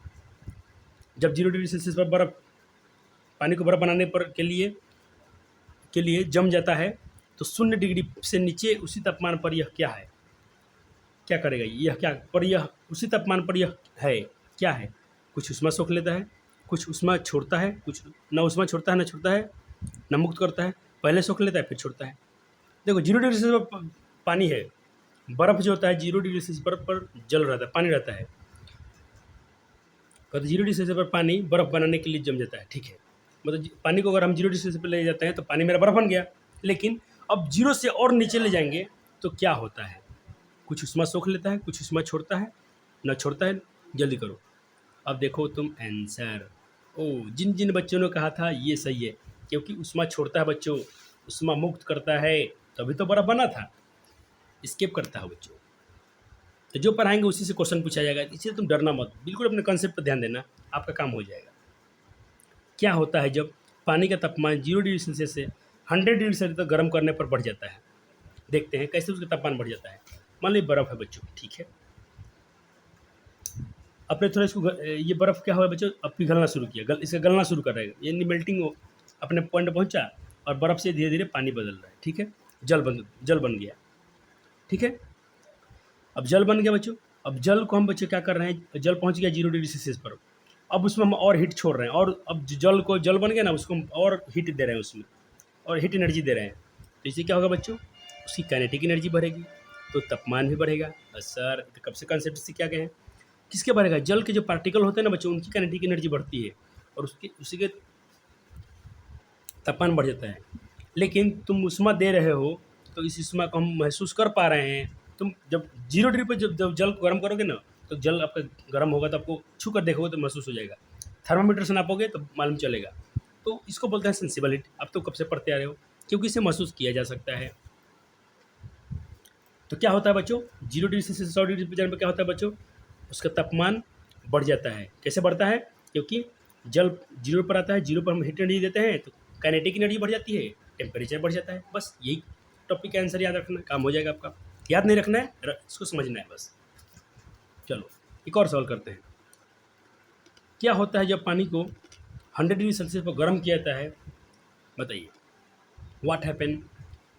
जब 0 डिग्री सेल्सियस पर बर्फ़, पानी को बर्फ़ बनाने पर के लिए जम जाता है, तो 0 डिग्री से नीचे उसी तापमान पर यह क्या है, क्या करेगा, यह क्या पर, यह उसी तापमान पर यह है क्या है, कुछ ऊष्मा सोख लेता है, कुछ ऊष्मा छोड़ता है, कुछ न ऊष्मा छोड़ता है, न छोड़ता है, न मुक्त करता है, पहले सोख लेता है फिर छोड़ता है। देखो 0 डिग्री सेल्सियस पर पानी है, बर्फ़ जो होता है 0 डिग्री सेल्सियस पर जल रहता है, पानी रहता है, कहते 0 डिग्री सेल्सियस पर पानी बर्फ़ बनाने के लिए जम जाता है, ठीक है। मतलब पानी को अगर हम 0 डिग्री सेल्सियस पर ले जाते हैं तो पानी मेरा बर्फ़ बन गया। लेकिन अब 0 से और नीचे ले जाएंगे तो क्या होता है, कुछ ऊष्मा सोख लेता है, कुछ ऊष्मा छोड़ता है, न छोड़ता है। जल्दी करो, अब देखो तुम आंसर। ओ, जिन जिन बच्चों ने कहा था ये सही है, क्योंकि ऊष्मा छोड़ता है बच्चों, ऊष्मा मुक्त करता है, तभी तो बर्फ़ बना था। स्किप करता है बच्चों, तो जो पढ़ाएंगे उसी से क्वेश्चन पूछा जाएगा, इसलिए तुम डरना मत, बिल्कुल अपने कॉन्सेप्ट पर ध्यान देना, आपका काम हो जाएगा। क्या होता है जब पानी का तापमान 0 डिग्री सेल्सियस से 100 डिग्री सेल्सियस तक गर्म करने पर बढ़ जाता है। देखते हैं कैसे उसका तापमान बढ़ जाता है। मान लीजिए बर्फ़ है बच्चों, ठीक है, अपने थोड़ा इसको ये बर्फ़ क्या हुआ बच्चों, अब पिघलना शुरू किया, इसका गलना शुरू कर रहेगा, यानी मेल्टिंग अपने पॉइंट पहुंचा, और बर्फ़ से धीरे धीरे पानी बदल रहा है, ठीक है, जल बन गया, ठीक है। अब जल बन गया बच्चों, अब जल को हम बच्चे क्या कर रहे हैं, जल पहुंच गया 0 डिग्री सेल्सियस पर, अब उसमें हम और हीट छोड़ रहे हैं, और अब जल बन गया ना, उसको हम और हीट दे रहे हैं उसमें, और हीट एनर्जी दे रहे हैं, तो इससे क्या होगा बच्चों, उसकी काइनेटिक एनर्जी बढ़ेगी, तो तापमान भी बढ़ेगा। सर तो कब से कंसेप्ट से क्या कहें, किसके बढ़ेगा, जल के जो पार्टिकल होते हैं ना बच्चों, उनकी काइनेटिक एनर्जी बढ़ती है, और उसी के तापमान बढ़ जाता है। लेकिन तुम ऊष्मा दे रहे हो, तो इस ऊष्मा को हम महसूस कर पा रहे हैं। तुम जब 0 डिग्री पर जब जल को गर्म करोगे ना, तो जल आपका गर्म होगा, तो आपको छू कर देखोगे तो महसूस हो जाएगा, थर्मामीटर से नापोगे तो मालूम चलेगा। तो इसको बोलते हैं सेंसिबल हीट। आप तो कब से पढ़ते आ रहे हो, क्योंकि इसे महसूस किया जा सकता है। तो क्या होता है बच्चों, 0 डिग्री से 100 डिग्री पर जाने पर क्या होता है बच्चों, उसका तापमान बढ़ जाता है। कैसे बढ़ता है, क्योंकि जल 0 पर आता है, 0 पर हम हीट एनर्जी देते हैं, तो काइनेटिक एनर्जी बढ़ जाती है, टेम्परेचर बढ़ जाता है। बस यही टॉपिक का आंसर याद रखना, काम हो जाएगा आपका। याद नहीं रखना है, इसको समझना है बस। चलो एक और सवाल करते हैं। क्या होता है जब पानी को 100 डिग्री सेल्सियस पर गर्म किया जाता है, बताइए। What happen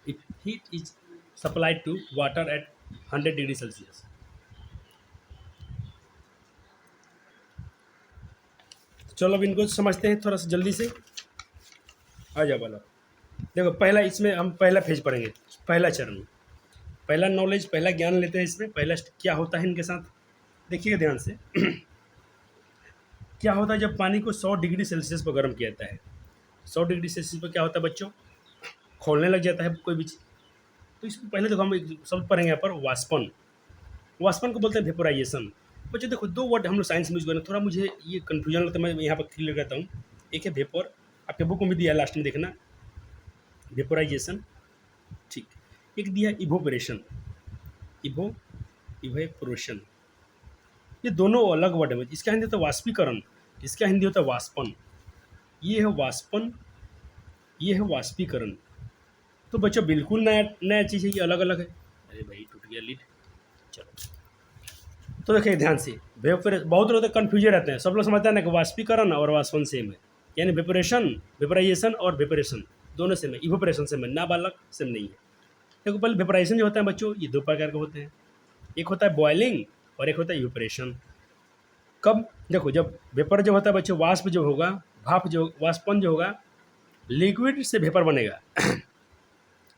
if heat is supplied to water at 100 degree Celsius. चलो अब इनको समझते हैं थोड़ा सा जल्दी से। आ जाओ वाला, देखो पहला, इसमें हम पहला फेज पढ़ेंगे, पहला चरण, पहला नॉलेज, पहला ज्ञान लेते हैं इसमें। पहला क्या होता है इनके साथ, देखिएगा ध्यान से। क्या होता है जब पानी को 100 डिग्री सेल्सियस पर गर्म किया जाता है। 100 डिग्री सेल्सियस पर क्या होता है बच्चों, खोलने लग जाता है कोई भी चीज़। तो इसको पहले देखो हम एक शब्द पढ़ेंगे यहाँ पर, वाष्पन। वाष्पन को बोलते हैं वेपोराइजेशन। बच्चों देखो, 2 वर्ड हम लोग साइंस में यूज़ कर रहे हैं, थोड़ा मुझे ये कन्फ्यूजन लगता है, मैं यहाँ पर क्लियर करता हूँ। एक है वेपर, आपके बुक में भी दिया है, लास्ट में देखना, वेपोराइजेशन, ठीक। एक दिया है इवोपरेशन, इवो इवेपोरेशन, ये दोनों अलग वर्ड है। इसका हिंदी होता है वाष्पीकरण, इसका हिंदी होता है वाष्पन। ये है वाष्पन, ये है वाष्पीकरण। तो बच्चों बिल्कुल नया नया चीज़ है, ये अलग अलग है। अरे भाई टूट गया लीड, चलो। तो देखिए ध्यान से, वेपर बहुत लोग तो कन्फ्यूजन रहते हैं, सब लोग समझते हैं ना कि वाष्पीकरण और वाष्पन सेम है, यानी वेपोरेशन, वेपराइजेशन और वेपोरेशन दोनों सेम है, इवोपरेशन सेम है, नाबालक सेम नहीं है। देखो पहले वेपराइजेशन जो होता है बच्चों, ये 2 प्रकार के होते हैं, एक होता है बॉयलिंग और एक होता है इवोपरेशन। कब, देखो जब वेपर जो होता है बच्चों, वाष्प जो होगा, भाप जो वाष्पन जो होगा, लिक्विड से वेपर बनेगा।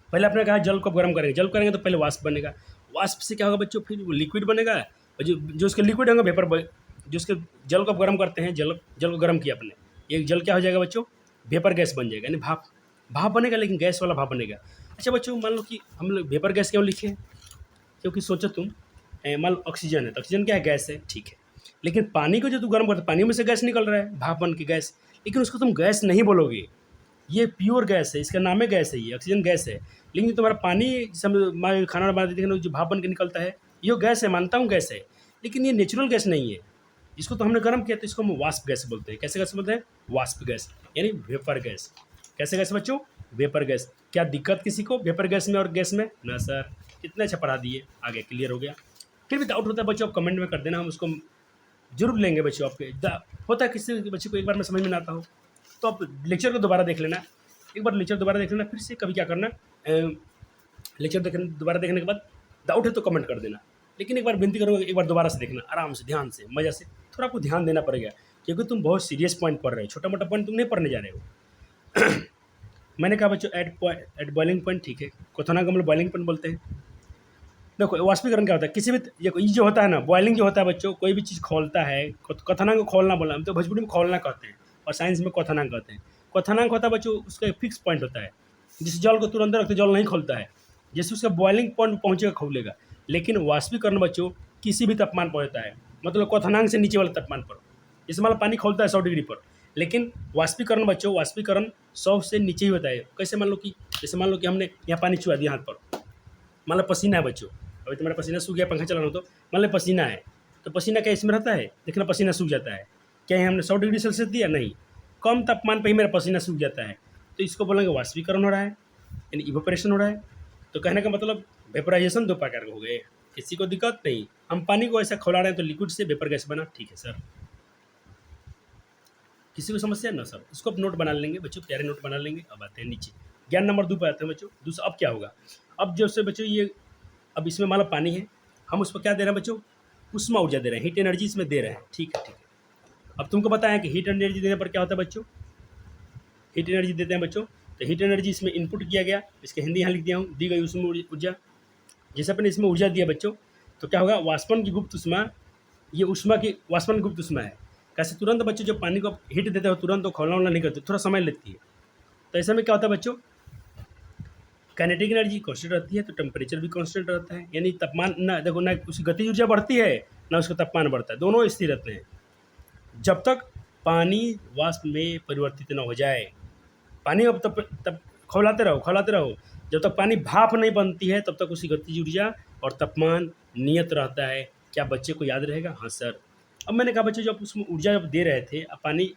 पहले आपने कहा जल को गर्म करेंगे, जल करेंगे तो पहले वाष्प बनेगा, वाष्प से क्या होगा बच्चों, फिर वो लिक्विड बनेगा, और जो उसके लिक्विड होंगे वेपर जो उसके जल को गर्म करते हैं, जल जल को गर्म किया आपने, एक जल क्या हो जाएगा बच्चों, वेपर गैस बन जाएगा, यानी भाप, भाप बनेगा, लेकिन गैस वाला भाप बनेगा। अच्छा बच्चों, मान लो कि हम लोग वेपर गैस क्यों लिखे हैं, क्योंकि सोचो तुम, मान लो ऑक्सीजन है, तो ऑक्सीजन क्या है, गैस है, ठीक है। लेकिन पानी को जो तू गर्म करता है, पानी में से गैस निकल रहा है, भाप बन के गैस, लेकिन उसको तुम गैस नहीं बोलोगे, ये प्योर गैस है, इसका नाम है गैस है, ये ऑक्सीजन गैस है। लेकिन तुम्हारा पानी, जैसे हम खाना बनाते देखना जो भाप बन के निकलता है, ये गैस है, मानता हूँ गैस है, लेकिन ये नेचुरल गैस नहीं है। इसको तो हमने गर्म किया, तो इसको हम वाष्प गैस बोलते हैं। कैसे गैस बोलते हैं, वाष्प गैस, यानी वेपर गैस। कैसे गैस बच्चों, वेपर गैस। क्या दिक्कत किसी को वेपर गैस में और गैस में, ना सर, कितने अच्छा पढ़ा दिए, आगे क्लियर हो गया। फिर भी डाउट होता है बच्चों, आप कमेंट में कर देना, हम उसको जरूर लेंगे बच्चों। आपके होता है किसी बच्चे को एक बार में समझ में ना आता हो, तो आप लेक्चर को दोबारा देख लेना, एक बार लेक्चर दोबारा देख लेना, फिर से कभी क्या करना, लेक्चर देखने दोबारा देखने के बाद डाउट है तो कमेंट कर देना, लेकिन एक बार विनती करूँगा, एक बार दोबारा से देखना, आराम से, ध्यान से, मज़ा से, थोड़ा आपको ध्यान देना पड़ेगा, क्योंकि तुम बहुत सीरियस पॉइंट पढ़ रहे हो, छोटा मोटा पॉइंट तुम नहीं पढ़ने जा रहे हो। मैंने कहा बच्चों एट बॉइलिंग पॉइंट, ठीक है, क्वथनांक हम लोग बॉइलिंग पॉइंट बोलते हैं। देखो वाष्पीकरण क्या होता है, किसी भी ये जो होता है ना, बॉइलिंग जो होता है बच्चों, कोई भी चीज़ खोलता है, क्वथनांक को खोलना बोला, हम तो भोजपुरी में खोलना कहते हैं, और साइंस में क्वथनांक कहते हैं। क्वथनांक होता है बच्चों, उसका एक फिक्स पॉइंट होता है, जिस जल को तुरंत रखते जल नहीं खोलता है, जैसे उसका बॉइलिंग पॉइंट पहुँचेगा खोलेगा। लेकिन वाष्पीकरण बच्चों किसी भी तापमान पर होता है, मतलब क्वथनांक से नीचे वाले तापमान पर, जैसे मान लो पानी खोलता है 100 डिग्री पर, लेकिन वाष्पीकरण बच्चों, वाष्पीकरण 100 से नीचे ही होता है। कैसे, मान लो कि जैसे मान लो कि हमने यहाँ पानी छुआ दिया हाथ पर, मान लो पसीना है बच्चों, अभी तुम्हारा पसीना सूख गया, पंखा चलाना हो तो मान लो पसीना है, तो पसीना क्या इसमें रहता है, देखना पसीना सूख जाता है, क्या ये हमने 100 डिग्री सेल्सियस दिया, नहीं, कम तापमान पर ही मेरा पसीना सूख जाता है, तो इसको बोलेंगे वाष्पीकरण हो रहा है, यानी इवोपरेशन हो रहा है। तो कहने का मतलब वेपराइजेशन 2 प्रकार के हो गए, किसी को दिक्कत नहीं, हम पानी को ऐसा खौला रहे हैं तो लिक्विड से वेपर गैस बना, ठीक है सर। किसी को समस्या ना सर, इसको आप नोट बना लेंगे बच्चों, प्यारे नोट बना लेंगे। अब आते हैं नीचे, ज्ञान नंबर 2 पे आते हैं बच्चों। दूसरा अब क्या होगा, अब जो से बच्चों ये, अब इसमें मान लो पानी है, हम उसको क्या दे रहे हैं बच्चों, उष्मा ऊर्जा दे रहे हैं, हीट एनर्जी इसमें दे रहे हैं, ठीक है ठीक है। अब तुमको बताया कि हीट एनर्जी देने पर क्या होता है बच्चों, हीट एनर्जी देते हैं बच्चों, तो हीट एनर्जी इसमें इनपुट किया गया, इसके हिंदी यहाँ लिख दिया हूँ, दी गई उसमें ऊर्जा, जैसे अपने इसमें ऊर्जा दिया बच्चों, तो क्या होगा, वाष्पन की गुप्त उष्मा, ये उष्मा की वाष्पन की गुप्त उष्मा है। कैसे, तुरंत बच्चों जब पानी को हीट देते हो तुरंत तो खोलना वोलना नहीं करते, थोड़ा समय लेती है, तो ऐसे में क्या होता है बच्चों, काइनेटिक एनर्जी कांस्टेंट रहती है, तो टेम्परेचर भी कांस्टेंट रहता है, यानी तापमान ना, देखो ना उसकी गतिज ऊर्जा बढ़ती है ना उसका तापमान बढ़ता है, दोनों स्थिर रहते हैं, जब तक पानी वाष्प में परिवर्तित ना हो जाए। पानी अब तब खौलाते रहो, जब तक पानी भाप नहीं बनती है तब तक उसकी गतिज ऊर्जा और तापमान नियत रहता है। क्या बच्चे को याद रहेगा, हाँ सर। अब मैंने कहा बच्चे, जब उसमें ऊर्जा जब दे रहे थे, अब पानी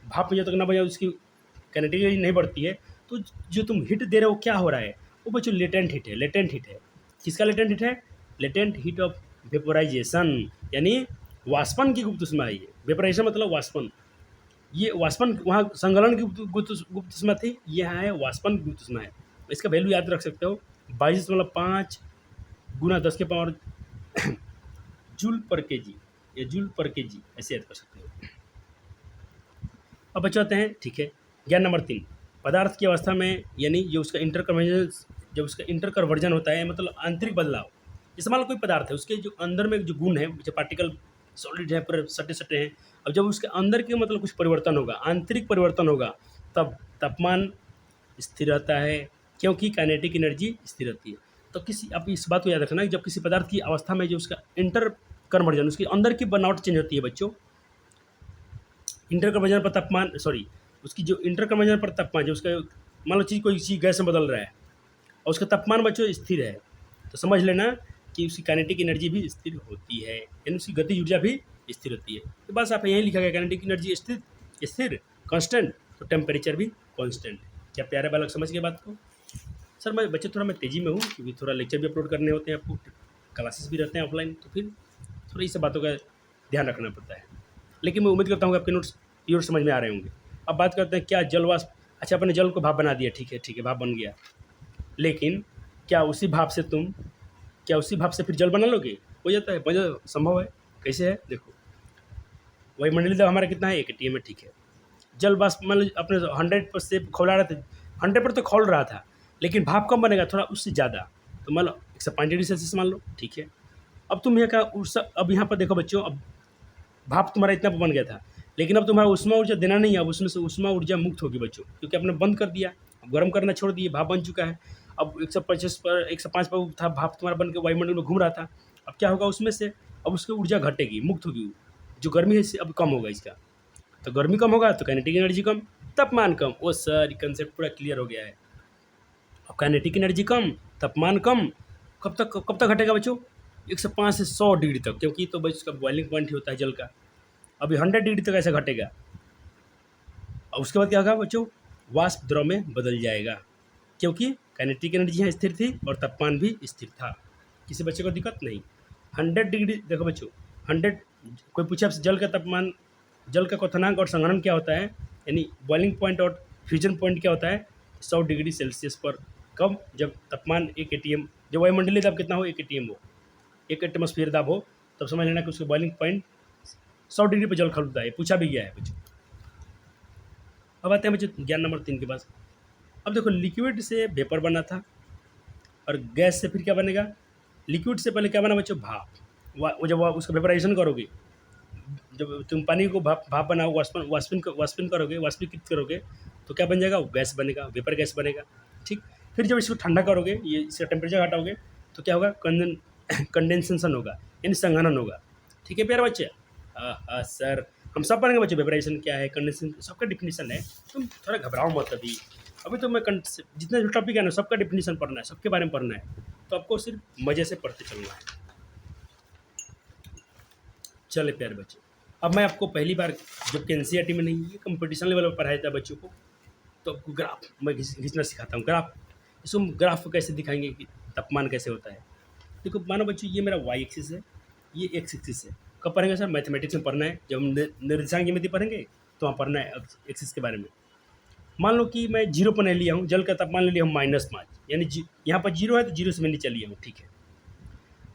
भाप में जब तक ना बन जाए उसकी काइनेटिक एनर्जी नहीं बढ़ती है, तो जो तुम हीट दे रहे हो क्या हो रहा है, वो बच्चों लेटेंट हीट है, लेटेंट हीट है। किसका लेटेंट हीट है, लेटेंट हीट ऑफ वेपोराइजेशन, यानी वाष्पन की गुप्त उष्मा है ये, वेपोराइजेशन मतलब वाष्पन, ये वाष्पन वहाँ संगलन की गुप्त उष्मा थी, यहाँ है वाष्पन की गुप्त उष्मा है। इसका वैल्यू याद रख सकते हो, 22.5 गुना 10 के पावर जूल पर केजी, या जूल पर केजी, ऐसे याद कर सकते हो। अब बच्चे आते हैं, ठीक है, ज्ञान नंबर 3, पदार्थ की अवस्था में, यानी जो उसका इंटरकन्वर्जन, जब उसका इंटरकन्वर्जन होता है, मतलब आंतरिक बदलाव, जैसे मान लो कोई पदार्थ है, उसके जो अंदर में जो गुण है, जो पार्टिकल सॉलिड है, पूरे सटे सटे हैं, अब जब उसके अंदर के मतलब कुछ परिवर्तन होगा, आंतरिक परिवर्तन होगा, तब तापमान स्थिर रहता है, क्योंकि काइनेटिक एनर्जी स्थिर रहती है। तो किसी, अब इस बात को याद रखना कि जब किसी पदार्थ की अवस्था में जो उसका इंटर कन्वर्जन, उसके अंदर की बनावट चेंज होती है बच्चों। इंटर कन्वर्जन पर तापमान, सॉरी, उसकी जो इंटर कन्वर्जन पर तापमान, जो उसका मान लो चीज़, कोई चीज़ गैस में बदल रहा है और उसका तापमान बच्चों स्थिर है, तो समझ लेना कि उसकी काइनेटिक एनर्जी भी स्थिर होती है, यानी उसकी गति ऊर्जा भी स्थिर होती है। तो बस आप यही लिखा गया, काइनेटिक एनर्जी स्थिर, स्थिर कांस्टेंट, तो टेम्परेचर भी कांस्टेंट। क्या प्यारे बालक समझ गए बात को? सर मैं बच्चे थोड़ा मैं तेज़ी में हूँ, क्योंकि थोड़ा लेक्चर भी अपलोड करने होते हैं आपको, क्लासेस भी रहते हैं ऑफलाइन, तो फिर थोड़ा इस सब बातों का ध्यान रखना पड़ता है। लेकिन मैं उम्मीद करता हूँ कि आपके नोट्स योर समझ में आ रहे होंगे। अब बात करते हैं क्या जल वाष्प, अच्छा अपने जल को भाप बना दिया, ठीक है भाप बन गया, लेकिन क्या उसी भाप से फिर जल बना लोगे? हो जाता है, संभव है। कैसे है देखो, वायुमंडलीय दबाव हमारा कितना है, 1 atm है, ठीक है। जल वाष्प मान लो अपने 100 पर से खौला रहा था, 100 पर तो खौल रहा था, लेकिन भाप कम बनेगा, थोड़ा उससे ज़्यादा, तो मान लो 105 डिग्री सेल्सियस मान लो, ठीक है। अब तुम यहाँ का अब यहाँ पर देखो बच्चों, अब भाप तुम्हारा इतना बन गया था, लेकिन अब तुम्हारा ऊष्मा ऊर्जा देना नहीं है, अब उसमें से ऊष्मा ऊर्जा मुक्त होगी बच्चों, क्योंकि आपने बंद कर दिया, अब गर्म करना छोड़ दिए, भाप बन चुका है। अब 125 पर 105 पर था भाप तुम्हारा बन के वायुमंडल में घूम रहा था, अब क्या होगा उसमें से, अब उसकी ऊर्जा घटेगी, मुक्त होगी, जो गर्मी है इससे अब कम होगा इसका, तो गर्मी कम होगा तो काइनेटिक एनर्जी कम, तापमान कम। ओ सर, ये कंसेप्ट पूरा क्लियर हो गया है। अब काइनेटिक एनर्जी कम, तापमान कम, कब तक घटेगा बच्चों? 105 से 100 डिग्री तक, क्योंकि तो बस उसका बॉइलिंग पॉइंट ही होता है जल का। अभी 100 डिग्री तक ऐसा घटेगा, और उसके बाद क्या होगा बच्चों? वाष्प द्रव में बदल जाएगा, क्योंकि काइनेटिक एनर्जी यहाँ स्थिर थी और तापमान भी स्थिर था, किसी बच्चे को दिक्कत नहीं। 100 डिग्री देखो बच्चों, 100, कोई पूछे आपसे जल का तापमान, जल का क्वथनांक और संघनन क्या होता है, यानी बॉइलिंग पॉइंट और फ्यूजन पॉइंट क्या होता है, 100 डिग्री सेल्सियस पर। कब? जब तापमान 1 atm, जब वायुमंडलीय दाब कितना हो, 1 atm हो, 1 एटमॉस्फेयर दाब हो, तब समझ लेना कि उसका बॉइलिंग पॉइंट 100 डिग्री पर जल खौलता है, पूछा भी गया है बच्चों। अब आते हैं बच्चों ज्ञान नंबर 3 के पास। अब देखो, लिक्विड से वेपर बना था, और गैस से फिर क्या बनेगा? लिक्विड से पहले क्या बना बच्चों? भाप। वो जब उसका वेपराइजेशन करोगे, जब तुम पानी को भाप बनाओ, वाष्पन करोगे, वाष्पीकृत करोगे, तो क्या बन जाएगा? वो गैस बनेगा, वेपर गैस बनेगा, ठीक। फिर जब इसको ठंडा करोगे, ये इसका टेम्परेचर घटाओगे, तो क्या होगा? कंडेंसेशन होगा, यानी संघनन होगा, ठीक है प्यारे बच्चे? हाँ सर, हम सब पढ़ेंगे बच्चे, वेपराइजेशन क्या है, कंडेंसेशन सबका डिफिनीशन है, तुम थोड़ा घबराओ मत। अभी तो मैं जितने जो टॉपिक है ना, सबका डिफिनीशन पढ़ना है, सबके बारे में पढ़ना है, तो आपको सिर्फ मज़े से पढ़ते चलना है। चले प्यारे बच्चे, अब मैं आपको पहली बार, जबकि एनसीईआरटी में नहीं, ये कंपटीशन लेवल पर पढ़ाया था बच्चों को, तो आपको ग्राफ मैं खींचना सिखाता हूँ। ग्राफ, इसको हम ग्राफ को कैसे दिखाएंगे कि तापमान कैसे होता है। देखो मानो बच्चों, ये मेरा वाई एक्सिस है, ये एक्स एक्सिस है। कब पढ़ेंगे सर? मैथमेटिक्स में पढ़ना है, जब हम निर्देशांक ज्यामिति पढ़ेंगे तो वहाँ पढ़ना है एक्सिस के बारे में। मान लो कि मैं 0 पर नहीं लिया हूँ, जल का तापमान ले लिया हूँ -5, यानी यहाँ पर 0 है तो 0 से मैं नीचे लिया हूँ, ठीक है।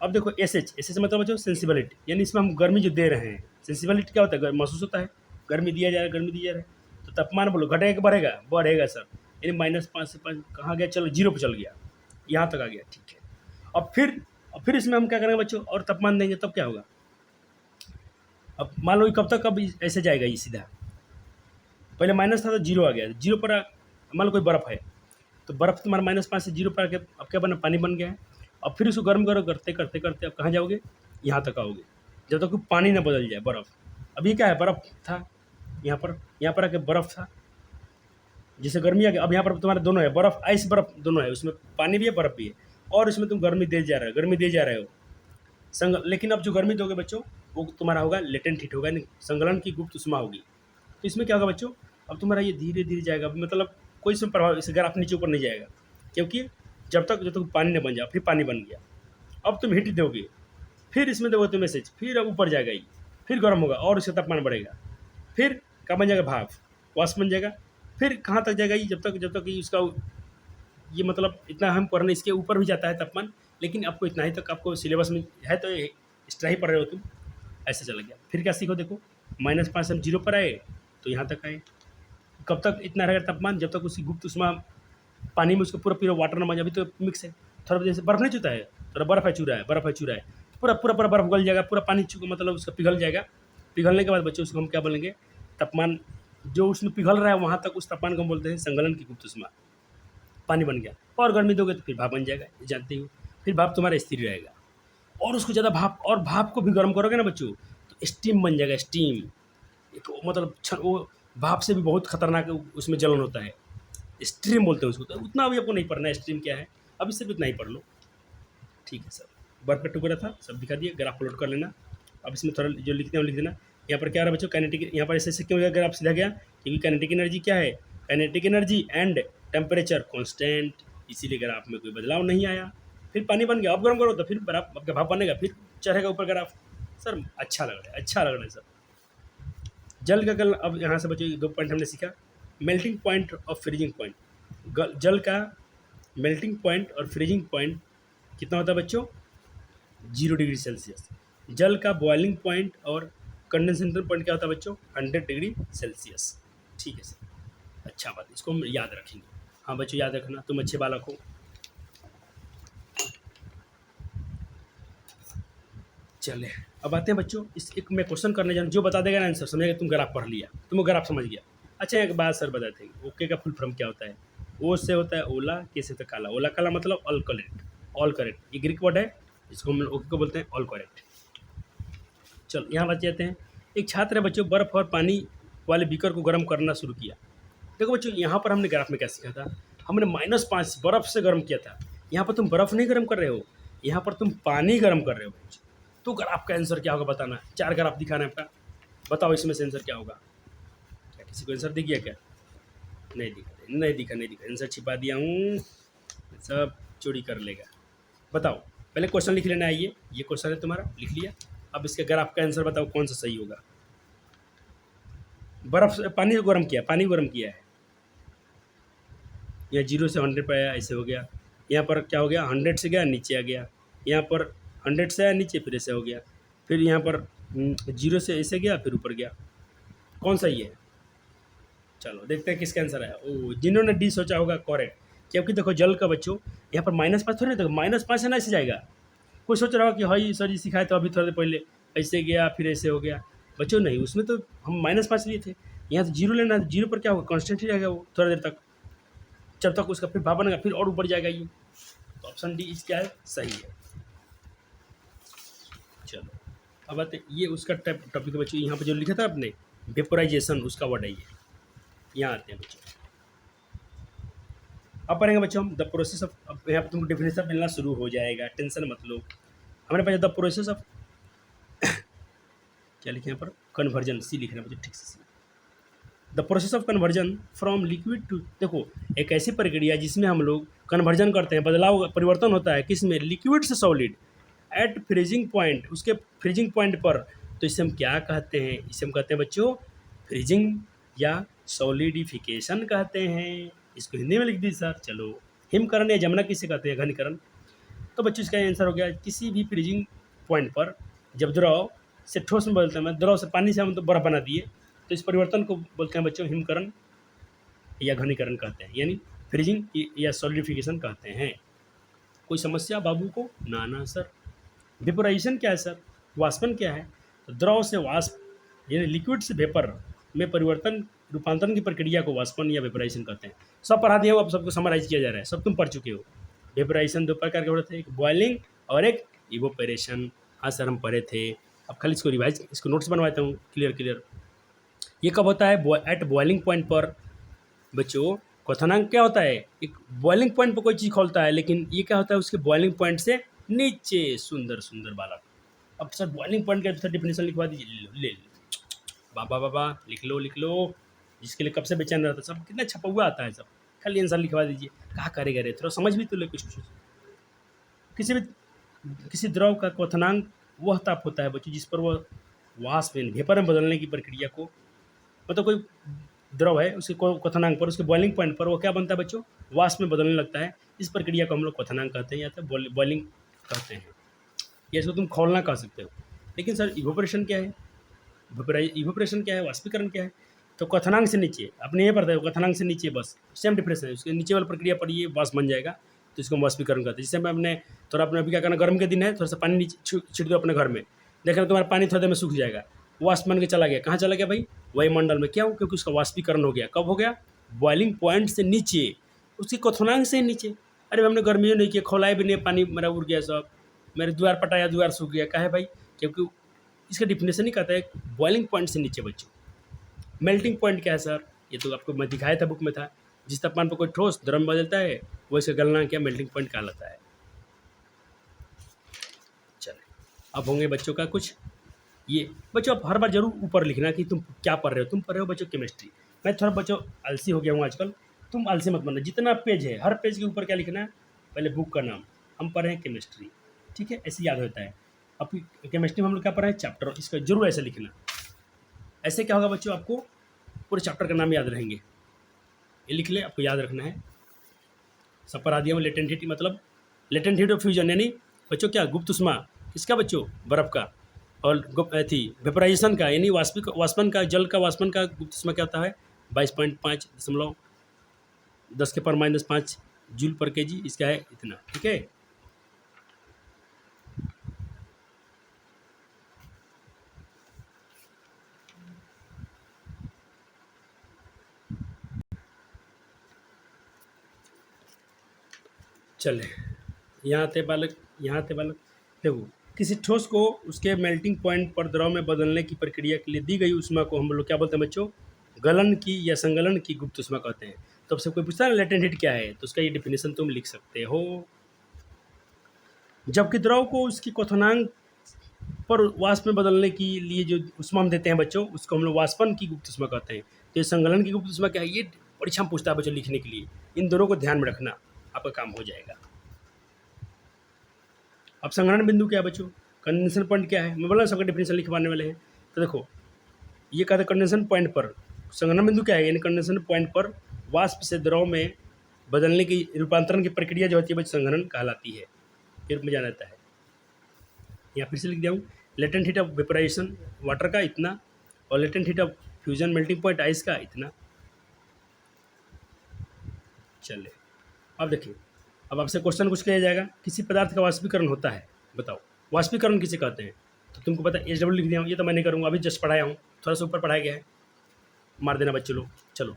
अब देखो एस मतलब बच्चों सेंसिबिलिटी, यानी इसमें हम गर्मी जो दे रहे हैं, सेंसिबिलिटी क्या होता है? महसूस होता है, गर्मी दिया जा रहा है, गर्मी दिया जा रहा है, तो तापमान बोलो घटेगा कि बढ़ेगा? बढ़ेगा सर, यानी -5 से 5 कहाँ गया? चलो 0 पर चल गया, यहाँ तक आ गया, ठीक है। अब फिर इसमें हम क्या करेंगे बच्चों? और तापमान देंगे, तब क्या होगा? अब मान लो कब तक, अब ऐसे जाएगा ये सीधा, पहले माइनस था तो 0 आ गया, 0 पर मान लो कोई बर्फ़ है, तो बर्फ़ तुम्हारा -5 से 0 पर आके अब क्या बना? पानी बन गया है। अब फिर उसको गर्म करो, करते करते करते अब कहाँ जाओगे? यहाँ तक आओगे, जब तक पानी ना बदल जाए, बर्फ़। अभी क्या है? बर्फ़ था, यहाँ पर आके बर्फ़ था, जैसे गर्मी आ गया, अब यहाँ पर तुम्हारे दोनों है, बर्फ़, आइस बर्फ़ दोनों है, उसमें पानी भी है, बर्फ़ भी है, और इसमें तुम गर्मी दे जा रहे हो, लेकिन अब जो गर्मी दोगे बच्चों, वो तुम्हारा होगा लेटेंट हीट होगा, नहीं, संगलन की गुप्त उष्मा होगी। तो इसमें क्या होगा बच्चों? अब तुम्हारा ये धीरे धीरे जाएगा, मतलब कोई इसमें प्रभाव, इस ग्राफ नीचे ऊपर नहीं जाएगा, क्योंकि जब तक पानी न बन जाए, फिर पानी बन गया, अब तुम हीट दोगे, फिर इसमें दोगे तुम मैसेज, फिर अब ऊपर जाएगा ये, फिर गर्म होगा और इसका तापमान बढ़ेगा, फिर क्या बन जाएगा? भाप, वाष्प बन जाएगा। फिर कहाँ तक जाएगा ये? जब तक ये उसका, ये मतलब इतना हम पढ़ने, इसके ऊपर भी जाता है तापमान, लेकिन आपको इतना ही तक आपको सिलेबस में है, तो एक्स्ट्रा ही पढ़ रहे हो तुम, ऐसे चला गया। फिर क्या सीखो? देखो -5 से हम 0 पर आए, तो यहाँ तक आए, कब तक इतना रहेगा तापमान? जब तक उसकी गुप्त उष्मा पानी में उसको पूरा पूरा वाटर ना बन जाए, अभी तो मिक्स है, थोड़ा जैसे बर्फ़ नहीं चूता है, थोड़ा बर्फ़ है चूरा है, पूरा पूरा पूरा बर्फ़ गल जाएगा, पूरा पानी मतलब उसका पिघल जाएगा। पिघलने के बाद बच्चों उसको हम क्या बोलेंगे? तापमान, जो उसमें पिघल रहा है वहाँ तक, उस तापमान को हम बोलते हैं संगलन की गुप्त उष्मा। पानी बन गया, और गर्मी दोगे तो फिर भाप बन जाएगा, जानते हो, फिर भाप तुम्हारा स्थिर रहेगा। और उसको ज़्यादा भाप, और भाप को भी गर्म करोगे ना बच्चों तो स्टीम बन जाएगा, स्टीम। एक मतलब वो भाप से भी बहुत खतरनाक उसमें जलन होता है, स्ट्रीम बोलते हैं उसको। तो उतना अभी आपको नहीं पढ़ना है स्ट्रीम क्या है, अभी सिर्फ इतना ही पढ़ लो, ठीक है सर। वर्क पे टुकड़ा था, सब दिखा दिए, ग्राफ प्लॉट कर लेना। अब इसमें थोड़ा जो लिखते हैं वो लिख देना। यहाँ पर क्या रहा बच्चों, काइनेटिक, यहाँ पर ऐसे ऐसे क्यों अगर आप सीधा गया, क्योंकि काइनेटिक एनर्जी क्या है, kinetic energy and temperature constant, इसीलिए ग्राफ में कोई बदलाव नहीं आया। फिर पानी बन गया, अब गर्म करो तो फिर बर्फ आपका भाप बनेगा, फिर चढ़ेगा ऊपर ग्राफ। सर अच्छा लग रहा है, अच्छा लग रहा है सर। जल का कल, अब यहाँ से बच्चों 2 पॉइंट हमने सीखा, मेल्टिंग पॉइंट और फ्रीजिंग पॉइंट। जल का मेल्टिंग पॉइंट और फ्रीजिंग पॉइंट कितना होता है बच्चों, 0 डिग्री सेल्सियस। जल का बॉइलिंग पॉइंट और कंडेंसेशन पॉइंट क्या होता है बच्चों, 100 डिग्री सेल्सियस। ठीक है सर, अच्छा बात, इसको हम याद रखेंगे। हाँ बच्चों याद रखना, तुम अच्छे बालक हो। चले अब आते हैं बच्चों, इस एक मैं क्वेश्चन करने जा रहा हूँ, जो बता देगा ना आंसर समझेगा तुम ग्राफ पढ़ लिया, तुम ग्राफ समझ गया। अच्छा एक बात सर बताते हैं, ओके का फुल फॉर्म क्या होता है। ओ से होता है ओला, के से होता है काला। ओला काला मतलब ऑल करेक्ट, ऑल करेक्ट, ये ग्रीक वर्ड है, इसको हम ओके को बोलते हैं ऑल करेक्ट। चलो यहाँ बात जाते हैं। एक छात्र है बच्चों, बर्फ़ और पानी वाले बीकर को गर्म करना शुरू किया। देखो बच्चों यहाँ पर हमने ग्राफ में क्या सीखा था, हमने -5 बर्फ़ से गर्म किया था। यहाँ पर तुम बर्फ़ नहीं गर्म कर रहे हो, यहाँ पर तुम पानी गर्म कर रहे हो बच्चों। तो ग्राफ का आंसर क्या होगा बताना, 4 ग्राफ दिखाना है आपका, बताओ इसमें से आंसर क्या होगा। क्या किसी को आंसर दिख गया क्या, नहीं दिखा, नहीं दिखा, नहीं दिखा, आंसर छिपा दिया हूँ, सब चोरी कर लेगा। बताओ पहले क्वेश्चन लिख लेना है, ये क्वेश्चन है तुम्हारा, लिख लिया। अब इसके ग्राफ का आंसर बताओ कौन सा सही होगा। बर्फ से पानी को गर्म किया, पानी गर्म किया है, यहाँ 0 से 100 पे आया, ऐसे हो गया। यहाँ पर क्या हो गया, 100 से गया नीचे आ गया, यहाँ पर 100 से आया नीचे, फिर ऐसे हो गया, फिर यहाँ पर 0 से ऐसे गया, फिर ऊपर गया। कौन सही है, चलो देखते हैं किसका आंसर आया। ओ जिन्होंने डी सोचा होगा करेक्ट, क्योंकि देखो जल का बच्चों यहाँ पर -5 थोड़ी, देखो -5 है ना, ऐसे जाएगा। कोई सोच रहा होगा कि हाँ सर जी सिखाए तो अभी थोड़ा देर पहले ऐसे गया फिर ऐसे हो गया, बच्चों नहीं, उसमें तो हम -5 लिए थे। यहाँ तो 0 लेना है, 0 पर क्या होगा, कॉन्स्टेंट ही रहेगा वो थोड़ा देर तक, जब तक उसका फिर भाप बनेगा, फिर और ऊपर जाएगा ये। तो ऑप्शन डी इस क्या है, सही है। चलो अब आते, ये उसका टॉपिक है बच्चों, यहाँ पर जो लिखा था आपने वेपोराइजेशन, उसका वर्ड है ये। यहाँ आते हैं बच्चों, अब पढ़ेंगे बच्चों हम द प्रोसेस ऑफ, अब यहाँ पर तुमको डेफिनेशन मिलना शुरू हो जाएगा, टेंशन मत लो। हमारे पास द प्रोसेस ऑफ क्या लिखे यहाँ पर, कन्वर्जन, सी लिखना बच्चों ठीक से। The process of conversion from liquid to, देखो एक ऐसी प्रक्रिया जिसमें हम लोग कन्वर्जन करते हैं, बदलाव परिवर्तन होता है किसमें, लिक्विड से सॉलिड, एट फ्रीजिंग पॉइंट, उसके फ्रीजिंग पॉइंट पर। तो इसे हम क्या कहते हैं, इसे हम कहते हैं बच्चों फ्रीजिंग या सॉलिडिफिकेशन कहते हैं। इसको हिंदी में लिख दी सर। चलो हिमकरण या जमुना किसे कहते हैं, घनीकरण। तो बच्चों इसका आंसर हो गया, किसी भी फ्रीजिंग पॉइंट पर जब द्रव से ठोस में बदलता है, द्रव से पानी से हम तो बर्फ बना दिए, तो इस परिवर्तन को बोलते हैं बच्चों हिमकरण या घनीकरण कहते हैं, यानी फ्रीजिंग या सॉलिडिफिकेशन कहते हैं। कोई समस्या बाबू को, ना ना सर। वेपोराइजेशन क्या है सर, वाष्पन क्या है, तो द्रव से वाष्प यानी लिक्विड से वेपर में परिवर्तन, रूपांतरण की प्रक्रिया को वाष्पन या वेपोराइजेशन कहते हैं। सब पढ़ा दिया हो, अब सबको समराइज किया जा रहा है, सब तुम पढ़ चुके हो। वेपोराइजेशन 2 प्रकार के होते हैं, एक बॉइलिंग और एक इवोपरेशन। हाँ सर हम पढ़े थे, अब खाली इसको रिवाइज, इसको नोट्स बनवाता हूँ, क्लियर। ये कब होता है, एट बॉइलिंग पॉइंट पर। बच्चों क्वथनांक क्या होता है, एक बॉइलिंग पॉइंट पर कोई चीज़ खोलता है, लेकिन ये क्या होता है उसके बॉइलिंग पॉइंट से नीचे। सुंदर बालक। अब सर बॉइलिंग पॉइंट का डिफिनेशन लिखवा दीजिए, ले बाबा लिख लो, जिसके लिए कब से बेचैन रहता है, सब कितना छपा हुआ आता है सब, खाली आंसर लिखवा दीजिए। कहाँ करेगा रे, थोड़ा समझ भी तो ले कुछ। किसी द्रव का क्वथनांक वह ताप होता है बच्चों जिस पर वह वाष्प वेपर में बदलने की प्रक्रिया को, मतलब कोई द्रव है उसके क्वथनांक पर, उसके बॉइलिंग पॉइंट पर वो क्या बनता है बच्चों, वाष्प में बदलने लगता है। इस प्रक्रिया को हम लोग क्वथनांक कहते हैं या तो बॉइलिंग कहते हैं, या इसको तुम खौलना कह सकते हो। लेकिन सर इवोपरेशन क्या है, इवोपरेशन क्या है, वाष्पीकरण क्या है, तो क्वथनांक से नीचे, अपने ये पढ़ते हो, क्वथनांक से नीचे बस सेम डिफरेंस है, उसके नीचे वाली प्रक्रिया पर ये वाष्प बन जाएगा, तो इसको हम वाष्पीकरण कहते हैं। जिससे मैं अपने थोड़ा अपने अभी क्या करना, गर्म के दिन है, थोड़ा सा पानी नीचे छिड़ दो अपने घर में, देखना तुम्हारा पानी थोड़ा देर में सूख जाएगा, वाष्प बन के चला गया, कहाँ चला गया भाई, वायुमंडल में। क्यों, क्योंकि उसका वाष्पीकरण हो गया। कब हो गया, बॉइलिंग पॉइंट से नीचे, उसकी क्वथनांक से नीचे। अरे हमने गर्मियों नहीं किया, खौलाए भी नहीं, पानी मेरा उड़ गया सब, मेरे द्वार पटाया द्वार सूख गया, काहे भाई? क्योंकि इसका डिफिनेशन ही कहता है बॉइलिंग पॉइंट से नीचे बच्चों। मेल्टिंग पॉइंट क्या है सर? ये तो आपको मैं दिखाया था, बुक में था। जिस तापमान पर कोई ठोस द्रव में बदलता है वो इसका गलनांक क्या मेल्टिंग पॉइंट कहलाता है। चलिए, अब होंगे बच्चों का कुछ ये। बच्चों आप हर बार जरूर ऊपर लिखना कि तुम क्या पढ़ रहे हो। तुम पढ़ रहे हो बच्चों केमिस्ट्री। मैं थोड़ा बच्चों आलसी हो गया हूँ आजकल। तुम आलसी मत बनना। जितना पेज है हर पेज के ऊपर क्या लिखना है? पहले बुक का नाम, हम पढ़ रहे हैं केमिस्ट्री, ठीक है, ऐसे याद होता है। अब केमिस्ट्री में हम लोग क्या पढ़ रहे हैं? चैप्टर, इसका जरूर ऐसे लिखना। ऐसे क्या होगा बच्चों, आपको पूरे चैप्टर का नाम याद रहेंगे। ये लिख ले, आपको याद रखना है। सब पढ़ा दिया हूँ। लेटेंट हीट मतलब लेटेंट हीट ऑफ फ्यूजन, यानी बच्चों क्या? गुप्त उष्मा किसका बच्चों? बर्फ का। और थी वेपराइजेशन का, यानी वाष्पन का, जल का वाष्पन का गुप्त उष्मा क्या होता है? 22.5 जूल पर केजी, इसका है इतना, ठीक है। चले, यहाँ थे बालक, यहाँ थे बालक। देखो, किसी ठोस को उसके मेल्टिंग पॉइंट पर द्रव में बदलने की प्रक्रिया के लिए दी गई ऊष्मा को हम लोग क्या बोलते हैं बच्चों? गलन की या संगलन की गुप्त ऊष्मा कहते हैं। तो अब से कोई पूछता है ना लेटेंट हीट क्या है, तो उसका ये डिफिनेशन तुम लिख सकते हो। जबकि द्रव को उसकी क्वथनांक पर वाष्प में बदलने के लिए जो ऊष्मा हम देते हैं बच्चों, उसको हम लोग वाष्पन की गुप्त ऊष्मा कहते हैं। तो ये संगलन की गुप्त ऊष्मा क्या है? ये परीक्षा में पूछता है बच्चों लिखने के लिए। इन दोनों को ध्यान में रखना, आपका काम हो जाएगा। अब संग्रहण बिंदु क्या है बच्चों? कंडेंसेशन पॉइंट क्या है? मैं बोला सबका डिफिनेशन लिखवाने वाले हैं। तो देखो, ये कहते हैं कंडेंसेशन पॉइंट पर संग्रहण बिंदु क्या है? यानी कंडेंसेशन पॉइंट पर वाष्प से द्रव में बदलने की रूपांतरण की प्रक्रिया जो होती है बच्चों संग्रहण कहलाती है, के रूप में जाना जाता है। यहाँ फिर से लिख दिया हूँ, latent heat of vaporisation water का इतना, और latent heat of fusion melting point ice का इतना। चले, अब देखिए, अब आपसे क्वेश्चन कुछ किया जाएगा, किसी पदार्थ का वाष्पीकरण होता है, बताओ वाष्पीकरण किसे कहते हैं? तो तुमको पता है, HW लिख दिया हूँ। ये तो मैं नहीं करूँगा, अभी जस्ट पढ़ाया हूँ, थोड़ा सा ऊपर पढ़ाया गया है, मार देना बच्चों लोग। चलो,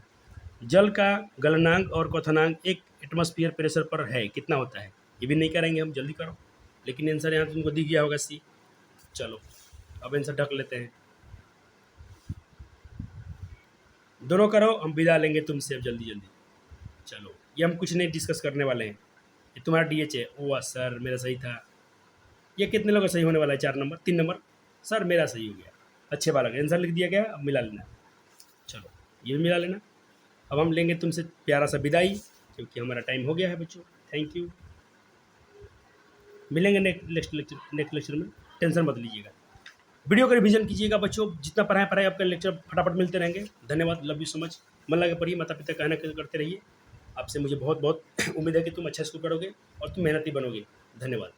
जल का गलनांक और क्वथनांक एक एटमॉस्फेयर प्रेशर पर है, कितना होता है? ये भी नहीं करेंगे हम, जल्दी करो। लेकिन आंसर यहाँ तुमको दिख गया होगा सी। चलो, अब आंसर ढक लेते हैं, दोनों करो, हम विदा लेंगे तुमसे अब जल्दी जल्दी। चलो, ये हम कुछ नहीं डिस्कस करने वाले हैं। ये तुम्हारा DH है। ओ सर, मेरा सही था। ये कितने लोगों का सही होने वाला है? 4 नंबर, 3 नंबर। सर मेरा सही हो गया, अच्छे बालक, आंसर लिख दिया गया। अब मिला लेना। चलो, ये भी मिला लेना। अब हम लेंगे तुमसे प्यारा सा विदाई, क्योंकि हमारा टाइम हो गया है बच्चों। थैंक यू, मिलेंगे नेक्स्ट लेक्चर में। टेंशन मत लीजिएगा, वीडियो का रिवीजन कीजिएगा बच्चों। जितना पढ़ाए आपका लेक्चर फटाफट मिलते रहेंगे। धन्यवाद, लव यू सो मच। मन लगा पढ़िए, माता पिता कहना करते रहिए। आपसे मुझे बहुत बहुत उम्मीद है कि तुम अच्छा स्कोर करोगे और तुम मेहनती बनोगे। धन्यवाद।